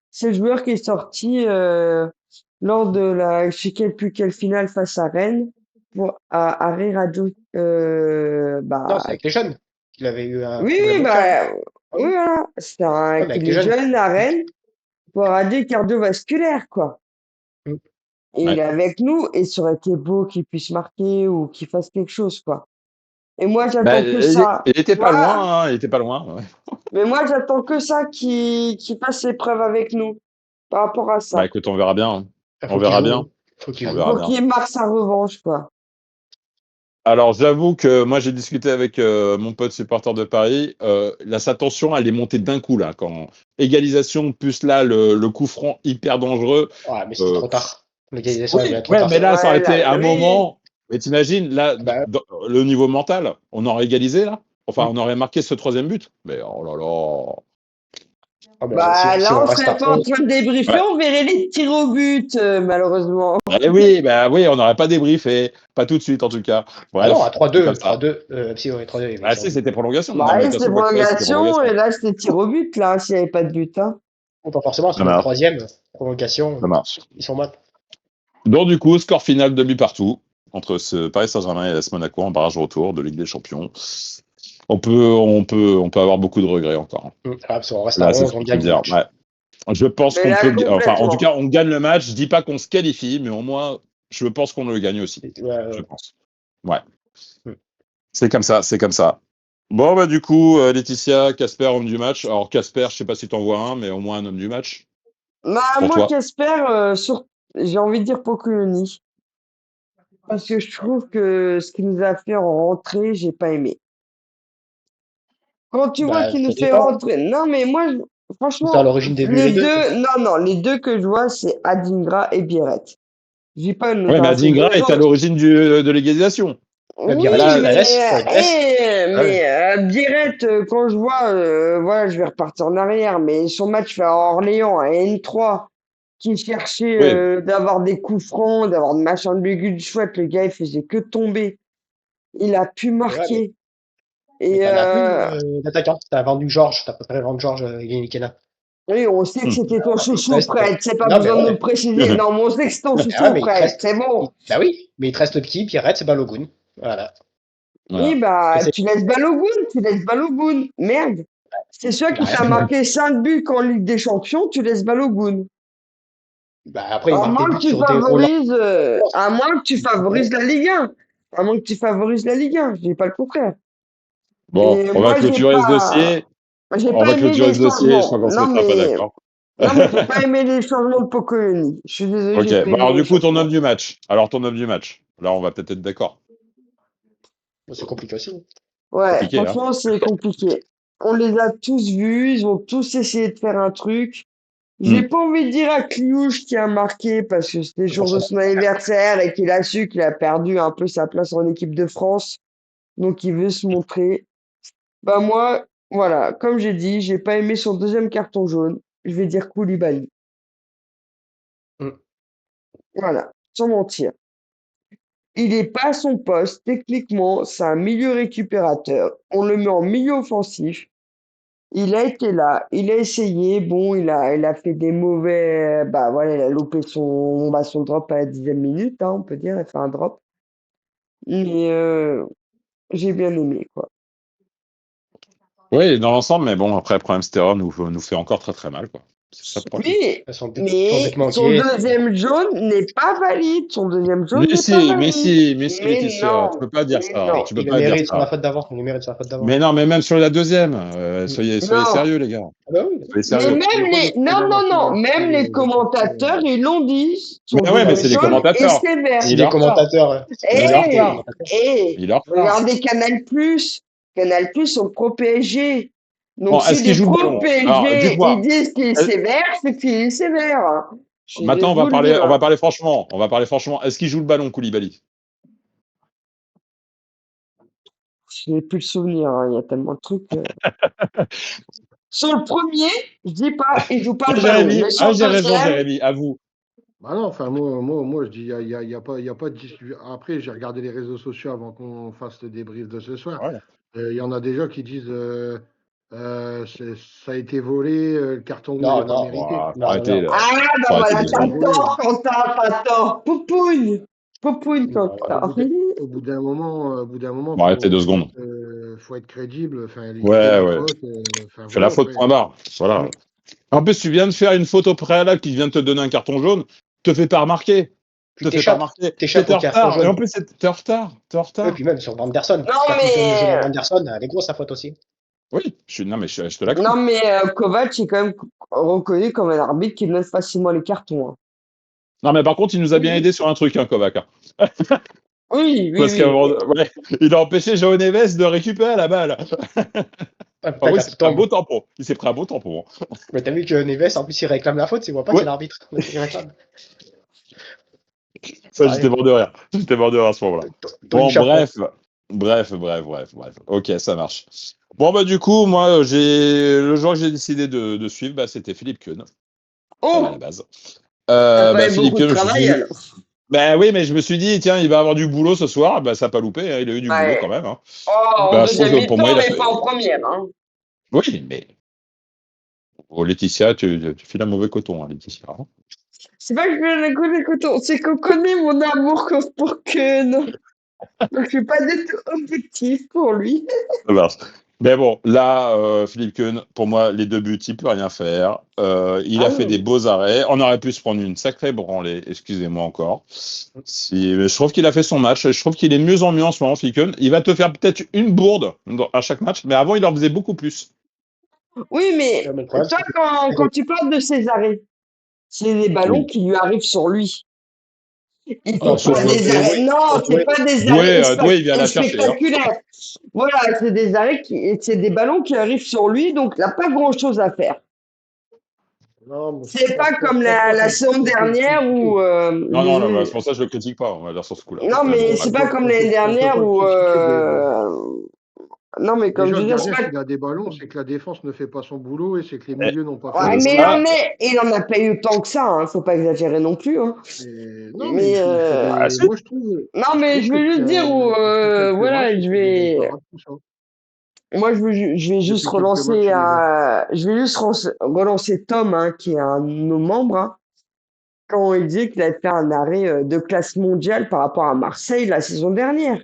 Speaker 2: C'est le joueur qui est sorti lors de la, je sais plus quelle finale face à Rennes, à Rirado,
Speaker 4: Non, c'est
Speaker 2: bah,
Speaker 4: avec les jeunes qu'il avait eu un
Speaker 2: oui,
Speaker 4: problème
Speaker 2: oui,
Speaker 4: au cœur.
Speaker 2: bah,
Speaker 4: Ah
Speaker 2: oui,
Speaker 4: oui.
Speaker 2: voilà. C'est un,
Speaker 4: Ouais, mais avec
Speaker 2: qu'il
Speaker 4: les
Speaker 2: est
Speaker 4: jeunes.
Speaker 2: jeune à Rennes pour radio cardiovasculaire, quoi.
Speaker 4: Mm.
Speaker 2: Et il
Speaker 1: Ouais.
Speaker 2: est avec nous et ça aurait été beau qu'il puisse marquer ou qu'il fasse quelque chose, quoi. Et moi,
Speaker 1: Bah,
Speaker 2: j'attends que ça.
Speaker 1: il était pas
Speaker 2: Voilà.
Speaker 1: loin, hein, il était pas loin. Ouais.
Speaker 2: Mais moi, j'attends que ça qu'il fasse ses preuves avec nous par rapport à
Speaker 1: Bah
Speaker 2: ça.
Speaker 1: écoute, on verra bien. Hein.
Speaker 4: Il
Speaker 1: On
Speaker 4: faut qu'il
Speaker 1: verra
Speaker 4: joue.
Speaker 1: bien.
Speaker 4: Hein. Faut qu'il
Speaker 1: On
Speaker 4: joue.
Speaker 1: verra
Speaker 2: Pour
Speaker 1: bien.
Speaker 2: qu'il marque sa revanche, quoi.
Speaker 1: Alors, j'avoue que moi, j'ai discuté avec mon pote supporter de Paris. Là, sa tension, elle est montée d'un coup, là. Quand égalisation, plus là, le coup franc hyper dangereux.
Speaker 4: Ouais, mais c'était
Speaker 1: Euh,
Speaker 4: trop tard. L'égalisation, elle
Speaker 1: oui,
Speaker 4: vient trop
Speaker 1: ouais, mais
Speaker 4: tard.
Speaker 1: là, ça aurait
Speaker 2: Ouais,
Speaker 1: été
Speaker 2: là,
Speaker 1: un
Speaker 2: oui.
Speaker 1: moment. Mais t'imagines, là,
Speaker 4: Ah bah,
Speaker 1: le niveau mental, on aurait égalisé, là. Enfin,
Speaker 4: mm.
Speaker 1: on aurait marqué ce troisième but. Mais oh là là.
Speaker 4: Ah, ben,
Speaker 2: Bah,
Speaker 4: si
Speaker 2: là,
Speaker 4: on
Speaker 2: on
Speaker 4: reste
Speaker 2: serait
Speaker 4: à
Speaker 2: pas en
Speaker 4: 11,
Speaker 2: train de débriefer,
Speaker 1: Ouais.
Speaker 2: on verrait les tirs au but, malheureusement.
Speaker 1: Eh oui, bah oui, on n'aurait pas débriefé. Pas tout de suite, en tout cas.
Speaker 4: ah non, à
Speaker 1: Bref, c'est comme
Speaker 4: 3-2,
Speaker 1: ça.
Speaker 4: 3-2, si, ouais, 3-2, il y avait
Speaker 1: Ah
Speaker 4: tir au
Speaker 1: si,
Speaker 4: but.
Speaker 1: c'était prolongation. Non,
Speaker 2: Bah
Speaker 1: mais de
Speaker 2: oui,
Speaker 1: toute
Speaker 2: c'était
Speaker 1: façon, quoi qu'il arrive, c'était
Speaker 2: prolongation, et
Speaker 1: prolongation.
Speaker 2: là, c'était tir au but, là, s'il n'y avait pas de but, hein.
Speaker 4: Ou pas forcément,
Speaker 1: Ça
Speaker 4: c'est le
Speaker 1: marche.
Speaker 4: troisième, prolongation,
Speaker 1: Ça marche.
Speaker 4: ils sont mal.
Speaker 1: Donc, du coup, score final de but partout entre ce Paris Saint-Germain et l'AS Monaco en barrage retour de Ligue des Champions. On peut avoir beaucoup de regrets encore.
Speaker 4: Ah, parce qu'on reste à
Speaker 1: Là, c'est
Speaker 4: 11,
Speaker 1: ce
Speaker 4: on
Speaker 1: qu'on peut
Speaker 4: gagne le
Speaker 1: dire.
Speaker 4: match.
Speaker 1: Ouais. Je pense
Speaker 2: Mais
Speaker 1: qu'on
Speaker 2: là,
Speaker 1: peut, enfin, en tout
Speaker 2: complètement.
Speaker 1: cas, on gagne le match. Je dis pas qu'on se qualifie, mais au moins, je pense qu'on le gagne aussi.
Speaker 4: Ouais, ouais,
Speaker 1: Je
Speaker 4: ouais.
Speaker 1: pense. Ouais.
Speaker 4: Mm.
Speaker 1: C'est comme ça, c'est comme ça. Bon, bah, du coup, Laetitia, Casper, homme du match. Alors, Casper, je sais pas si t'en vois un, mais au moins un homme du match.
Speaker 2: Bah,
Speaker 1: Pour
Speaker 2: moi,
Speaker 1: toi.
Speaker 2: Casper, j'ai envie de dire Pocoloni. Parce que je trouve que ce qu'il nous a fait en rentrée, j'ai pas aimé. Quand tu vois
Speaker 4: Bah,
Speaker 2: qu'il nous
Speaker 4: ça
Speaker 2: fait
Speaker 4: dépend.
Speaker 2: rentrer, non, mais moi,
Speaker 4: C'est à
Speaker 2: franchement,
Speaker 4: l'origine des buts, les
Speaker 2: les
Speaker 4: deux.
Speaker 2: deux, non, non, les deux que je vois, c'est Adingra et Biarrette. Je dis pas, nous
Speaker 1: Ouais, mais
Speaker 2: a ces
Speaker 1: Adingra
Speaker 2: deux
Speaker 1: est à
Speaker 2: autres.
Speaker 1: l'origine de l'égalisation.
Speaker 2: Oui,
Speaker 4: Biarritz,
Speaker 1: Là,
Speaker 4: la laisse, ouais, la laisse. Ouais.
Speaker 2: Biarrette, quand je vois, voilà, je vais repartir en arrière, mais son match fait à Orléans, à N3, qui cherchait
Speaker 1: oui,
Speaker 2: d'avoir des coups francs, d'avoir de machin de bégule chouette, le gars, il faisait que tomber. Il a pu
Speaker 4: Ouais,
Speaker 2: marquer.
Speaker 4: mais
Speaker 2: Et
Speaker 4: t'en as plus d'attaquants. T'as vendu Georges, t'as préféré vendre Georges Guéniquena.
Speaker 2: oui, on sait que
Speaker 1: hum.
Speaker 2: c'était ton
Speaker 4: Il te
Speaker 2: chouchou,
Speaker 4: reste.
Speaker 2: Fred, c'est pas
Speaker 4: Non, mais
Speaker 2: besoin de nous le
Speaker 4: ouais.
Speaker 2: préciser. Non, mais on sait que c'est ton
Speaker 4: Ah,
Speaker 2: chouchou,
Speaker 4: mais il te
Speaker 2: Fred,
Speaker 4: reste.
Speaker 2: c'est bon.
Speaker 4: Bah oui, mais il te reste qui? Pierrette, Balogun. Voilà.
Speaker 2: Oui,
Speaker 1: Voilà.
Speaker 4: Que
Speaker 2: bah,
Speaker 4: c'est.
Speaker 2: tu laisses Balogun. Merde. C'est sûr
Speaker 4: Il a
Speaker 2: qu'il
Speaker 4: rien
Speaker 2: t'a
Speaker 4: fait.
Speaker 2: marqué 5 buts en Ligue des Champions, tu laisses Balogun.
Speaker 4: Bah après, il marque des buts sur des
Speaker 2: À moins que tu favorises la Ligue 1. À moins que tu favorises la Ligue 1, je dis pas le contraire.
Speaker 1: Bon,
Speaker 2: Et moi, j'ai
Speaker 1: On
Speaker 2: pas
Speaker 1: va
Speaker 2: aimé
Speaker 1: clôturer
Speaker 2: les
Speaker 1: ce dossier. Je
Speaker 2: changements.
Speaker 1: crois qu'on se mettra pas d'accord.
Speaker 2: Non, mais j'ai pas aimé les changements de Pocoloni. Je suis désolé,
Speaker 1: Ok.
Speaker 2: j'ai pas
Speaker 1: Bah
Speaker 2: aimé
Speaker 1: alors
Speaker 2: les
Speaker 1: du coup, ton homme
Speaker 2: changements.
Speaker 1: du match. Alors ton homme du match. Là, on va peut-être être d'accord.
Speaker 4: C'est compliqué aussi.
Speaker 2: Ouais,
Speaker 1: Compliqué, hein.
Speaker 2: franchement, c'est compliqué. On les a tous vus, ils ont tous essayé de faire un truc. J'ai
Speaker 1: Hum.
Speaker 2: pas envie de dire à Kliouche qui a marqué parce que c'était le
Speaker 4: Pour
Speaker 2: jour de
Speaker 4: son
Speaker 2: son anniversaire et qu'il a su qu'il a perdu un peu sa place en équipe de France. Donc il veut se montrer. Bah moi, voilà, comme j'ai dit, j'ai pas aimé son deuxième carton jaune. Je vais dire Koulibaly.
Speaker 4: Mm.
Speaker 2: Voilà, sans mentir. Il est pas à son poste. Techniquement, c'est un milieu récupérateur. On le met en milieu offensif. Il a été là, il a essayé. Bon, il a fait des mauvais. Bah voilà, il a loupé son drop à la 10e minute, hein, on peut dire. Il a fait un drop. Mais j'ai bien aimé, quoi.
Speaker 1: Oui, dans l'ensemble, mais bon, après, le problème Stera nous fait encore très très mal, quoi. C'est ça le problème.
Speaker 2: Oui,
Speaker 4: Son but
Speaker 2: mais son
Speaker 4: manqué.
Speaker 2: deuxième jaune n'est pas valide. Son deuxième jaune
Speaker 1: Mais
Speaker 2: n'est pas
Speaker 1: si, mais
Speaker 2: valide.
Speaker 1: si, mais si,
Speaker 2: Mais
Speaker 1: Laetitia, tu
Speaker 2: non,
Speaker 1: peux pas dire
Speaker 2: mais
Speaker 1: ça.
Speaker 2: non,
Speaker 1: Tu peux
Speaker 4: Il le
Speaker 1: pas dire
Speaker 4: mérite sur la
Speaker 1: ça.
Speaker 4: faute d'avant. Il le mérite sur la faute d'avant.
Speaker 1: Mais non, mais même sur la deuxième,
Speaker 4: Mm.
Speaker 1: soyez
Speaker 2: non.
Speaker 1: sérieux, les gars.
Speaker 4: Ah bah oui.
Speaker 1: Soyez
Speaker 2: Mais
Speaker 1: sérieux.
Speaker 2: même les, non, non, non, même les commentateurs, ils l'ont dit. Son
Speaker 1: Mais ouais, mais
Speaker 2: deuxième
Speaker 1: c'est les
Speaker 2: jaune est
Speaker 1: commentateurs.
Speaker 2: sévère.
Speaker 4: Si
Speaker 1: Il est
Speaker 4: les
Speaker 1: en retard.
Speaker 4: commentateurs.
Speaker 1: Il est
Speaker 4: Ouais,
Speaker 1: en
Speaker 4: c'est les
Speaker 1: retard.
Speaker 4: commentateurs.
Speaker 1: Il est en retard.
Speaker 2: Regardez Canal+. Canal+, sont pro PSG.
Speaker 1: Bon,
Speaker 2: Donc, si
Speaker 1: est-ce qu'il
Speaker 2: les
Speaker 1: joue le
Speaker 2: pro
Speaker 1: ballon? Alors,
Speaker 2: PSG, ils
Speaker 1: dites-moi.
Speaker 2: disent qu'il est
Speaker 1: euh,
Speaker 2: sévère, c'est qu'il est sévère, hein. Je suis désolé
Speaker 1: Maintenant,
Speaker 2: de vous le dire,
Speaker 1: on va
Speaker 2: hein.
Speaker 1: parler franchement. On va parler franchement. Est-ce qu'il joue le ballon, Koulibaly?
Speaker 2: Je n'ai plus le souvenir, hein. Il y a tellement de trucs. Sur le premier, je dis pas, il joue pas le ballon.
Speaker 1: Jérémy,
Speaker 2: Mais sur le
Speaker 1: j'ai raison,
Speaker 2: deuxième,
Speaker 1: Jérémy, à vous.
Speaker 3: Bah non, enfin, moi, je dis, il y a pas de discussion. Après, j'ai regardé les réseaux sociaux avant qu'on fasse le débrief de ce soir.
Speaker 1: Ouais.
Speaker 3: Il y en a déjà qui disent ça a été volé, le carton rouge n'est
Speaker 4: Non,
Speaker 3: pas
Speaker 4: non,
Speaker 3: mérité.
Speaker 1: Bon, faut
Speaker 4: non, non,
Speaker 1: arrêter,
Speaker 4: non.
Speaker 1: là.
Speaker 2: ah, bah
Speaker 1: Faut arrêter
Speaker 2: voilà,
Speaker 1: de
Speaker 3: C'est
Speaker 2: t'as
Speaker 3: pas
Speaker 1: déconner.
Speaker 3: volé.
Speaker 2: tort, Quentin, t'as tort. Poupougne, poupougne,
Speaker 4: Non,
Speaker 3: Au
Speaker 2: Quentin.
Speaker 3: bout d'un, au bout d'un moment,
Speaker 1: Bon, arrêtez 2 secondes.
Speaker 3: faut être crédible. Enfin, il fait
Speaker 1: Ouais,
Speaker 3: la
Speaker 1: ouais.
Speaker 3: faute. Enfin,
Speaker 1: Fais la
Speaker 3: voilà,
Speaker 1: faute,
Speaker 3: après.
Speaker 1: point barre. Voilà.
Speaker 4: Mm.
Speaker 1: En plus, tu viens de faire une faute au préalable qui vient de te donner un carton jaune. Te fais pas remarquer.
Speaker 4: Puis
Speaker 1: Te fais pas
Speaker 4: t'échappes.
Speaker 1: remarquer.
Speaker 4: T'échappes
Speaker 1: T'étais
Speaker 4: au
Speaker 1: en
Speaker 4: carton
Speaker 1: retard. Et en
Speaker 4: jaune.
Speaker 1: plus, t'es en retard. T'es en
Speaker 4: Et
Speaker 1: retard.
Speaker 4: puis même sur Vanderson.
Speaker 2: Non,
Speaker 4: Si t'appliques le jaune à
Speaker 2: mais,
Speaker 4: Vanderson, elle est grosse sa faute aussi.
Speaker 1: Oui, non, mais je te
Speaker 2: non,
Speaker 1: l'accorde.
Speaker 2: mais Kovac est quand même reconnu comme un arbitre qui donne facilement les cartons, hein.
Speaker 1: Non, mais par contre, il nous a bien
Speaker 2: Oui,
Speaker 1: aidé sur un truc, hein, Kovac, hein.
Speaker 2: oui, oui,
Speaker 1: Parce
Speaker 2: oui.
Speaker 1: ouais, il a empêché João Neves de récupérer la balle.
Speaker 4: Ah,
Speaker 1: Par
Speaker 4: putain,
Speaker 1: contre, il
Speaker 4: quand
Speaker 1: s'est
Speaker 4: il
Speaker 1: pris un
Speaker 4: tombe.
Speaker 1: beau tampon. Il s'est pris un beau tampon, hein.
Speaker 4: Mais t'as vu que Neves, en plus, il réclame la faute, il voit pas que c'est
Speaker 1: Ouais,
Speaker 4: l'arbitre. Il réclame.
Speaker 1: ça, j'étais
Speaker 4: Sérieux.
Speaker 1: mort de rire. J'étais mort de rire à ce moment-là.
Speaker 4: Tony
Speaker 1: Bon,
Speaker 4: Chaperon.
Speaker 1: bref. Ok, ça marche. Bon, bah, du coup, moi, le joueur que j'ai décidé de suivre, bah, c'était Philippe Keun, à la
Speaker 2: Oh,
Speaker 1: base.
Speaker 2: t'as pas
Speaker 1: Bah,
Speaker 2: eu
Speaker 1: Philippe
Speaker 2: beaucoup de
Speaker 1: Keun, je me suis
Speaker 2: travail
Speaker 1: dit,
Speaker 2: alors.
Speaker 1: bah oui, mais je me suis dit, tiens, il va avoir du boulot ce soir. Bah, ça n'a pas loupé, hein, il a eu du boulot quand
Speaker 2: Ouais.
Speaker 1: même, hein.
Speaker 2: Oh, en
Speaker 1: Bah, je trouve
Speaker 2: deuxième
Speaker 1: que pour moi,
Speaker 2: mi-temps,
Speaker 1: il a
Speaker 2: mais pas
Speaker 1: fait.
Speaker 2: en première, hein.
Speaker 1: Oui, mais oh, Laetitia, tu fais un mauvais coton, hein, Laetitia, hein.
Speaker 2: C'est pas que je le connais coton, c'est qu'on connaît mon amour pour Ken. Donc je suis pas du tout objectif pour lui.
Speaker 1: Ça marche. Mais bon, là, Philippe Keun, pour moi, les deux buts, il peut rien faire. Il
Speaker 2: Ah
Speaker 1: a fait des
Speaker 2: non.
Speaker 1: beaux arrêts. On aurait pu se prendre une sacrée branlée, excusez-moi encore. Mais je trouve qu'il a fait son match. Je trouve qu'il est mieux en mieux en ce moment, Philippe Keun. Il va te faire peut-être une bourde à chaque match, mais avant, il en faisait beaucoup plus.
Speaker 2: Oui,
Speaker 4: Ouais,
Speaker 2: mais
Speaker 4: mais le problème,
Speaker 2: toi,
Speaker 4: c'est que
Speaker 2: quand tu parles de ces arrêts, c'est des ballons
Speaker 1: Oui.
Speaker 2: qui lui arrivent sur lui. Il
Speaker 1: Bah,
Speaker 2: fait
Speaker 1: sauf
Speaker 2: pas des arrêts. Non, c'est pas des arrêts
Speaker 1: Doué, il vient la chercher, hein.
Speaker 2: spectaculaires. Voilà, c'est des arrêts c'est des ballons qui arrivent sur lui, donc il n'a pas grand-chose à faire.
Speaker 3: Non, mais
Speaker 2: C'est pas comme
Speaker 3: je pense pas
Speaker 2: la
Speaker 3: qu'on
Speaker 2: saison
Speaker 3: peut le
Speaker 2: dernière où
Speaker 3: critiquer.
Speaker 1: Non, non, là, bah, c'est pour ça que je le critique pas, on va dire sur ce coup-là.
Speaker 2: non,
Speaker 1: Mais bon,
Speaker 2: mais c'est
Speaker 1: mal.
Speaker 2: pas comme l'année
Speaker 3: On peut
Speaker 2: dernière
Speaker 3: pas le
Speaker 2: où
Speaker 3: critiquer.
Speaker 2: non, mais comme
Speaker 3: Déjà,
Speaker 2: je
Speaker 3: le
Speaker 2: veux dire, c'est
Speaker 3: gardien,
Speaker 2: pas.
Speaker 3: s'il a des ballons, c'est que la défense ne fait pas son boulot et c'est que les
Speaker 1: Et,
Speaker 3: milieux n'ont pas fait
Speaker 2: Ouais,
Speaker 1: et
Speaker 3: leur
Speaker 2: mais
Speaker 3: boulot.
Speaker 1: ça,
Speaker 2: il en a pas eu autant que ça, hein. Faut pas exagérer non plus, hein.
Speaker 3: Non, mais
Speaker 2: Mais
Speaker 3: il fait
Speaker 1: ah,
Speaker 3: des.
Speaker 1: si.
Speaker 3: Moi,
Speaker 2: non,
Speaker 3: je
Speaker 2: mais
Speaker 3: trouve
Speaker 2: je
Speaker 3: que
Speaker 2: veux juste dire où
Speaker 3: depuis quelques matchs,
Speaker 2: voilà,
Speaker 3: il fait des belles parades, tout ça.
Speaker 2: moi je vais juste
Speaker 3: Depuis quelques matchs,
Speaker 2: relancer
Speaker 3: il est bon.
Speaker 2: je vais juste relancer Tom, hein, qui est un de nos membres, hein, quand il dit qu'il a fait un arrêt de classe mondiale par rapport à Marseille la saison dernière.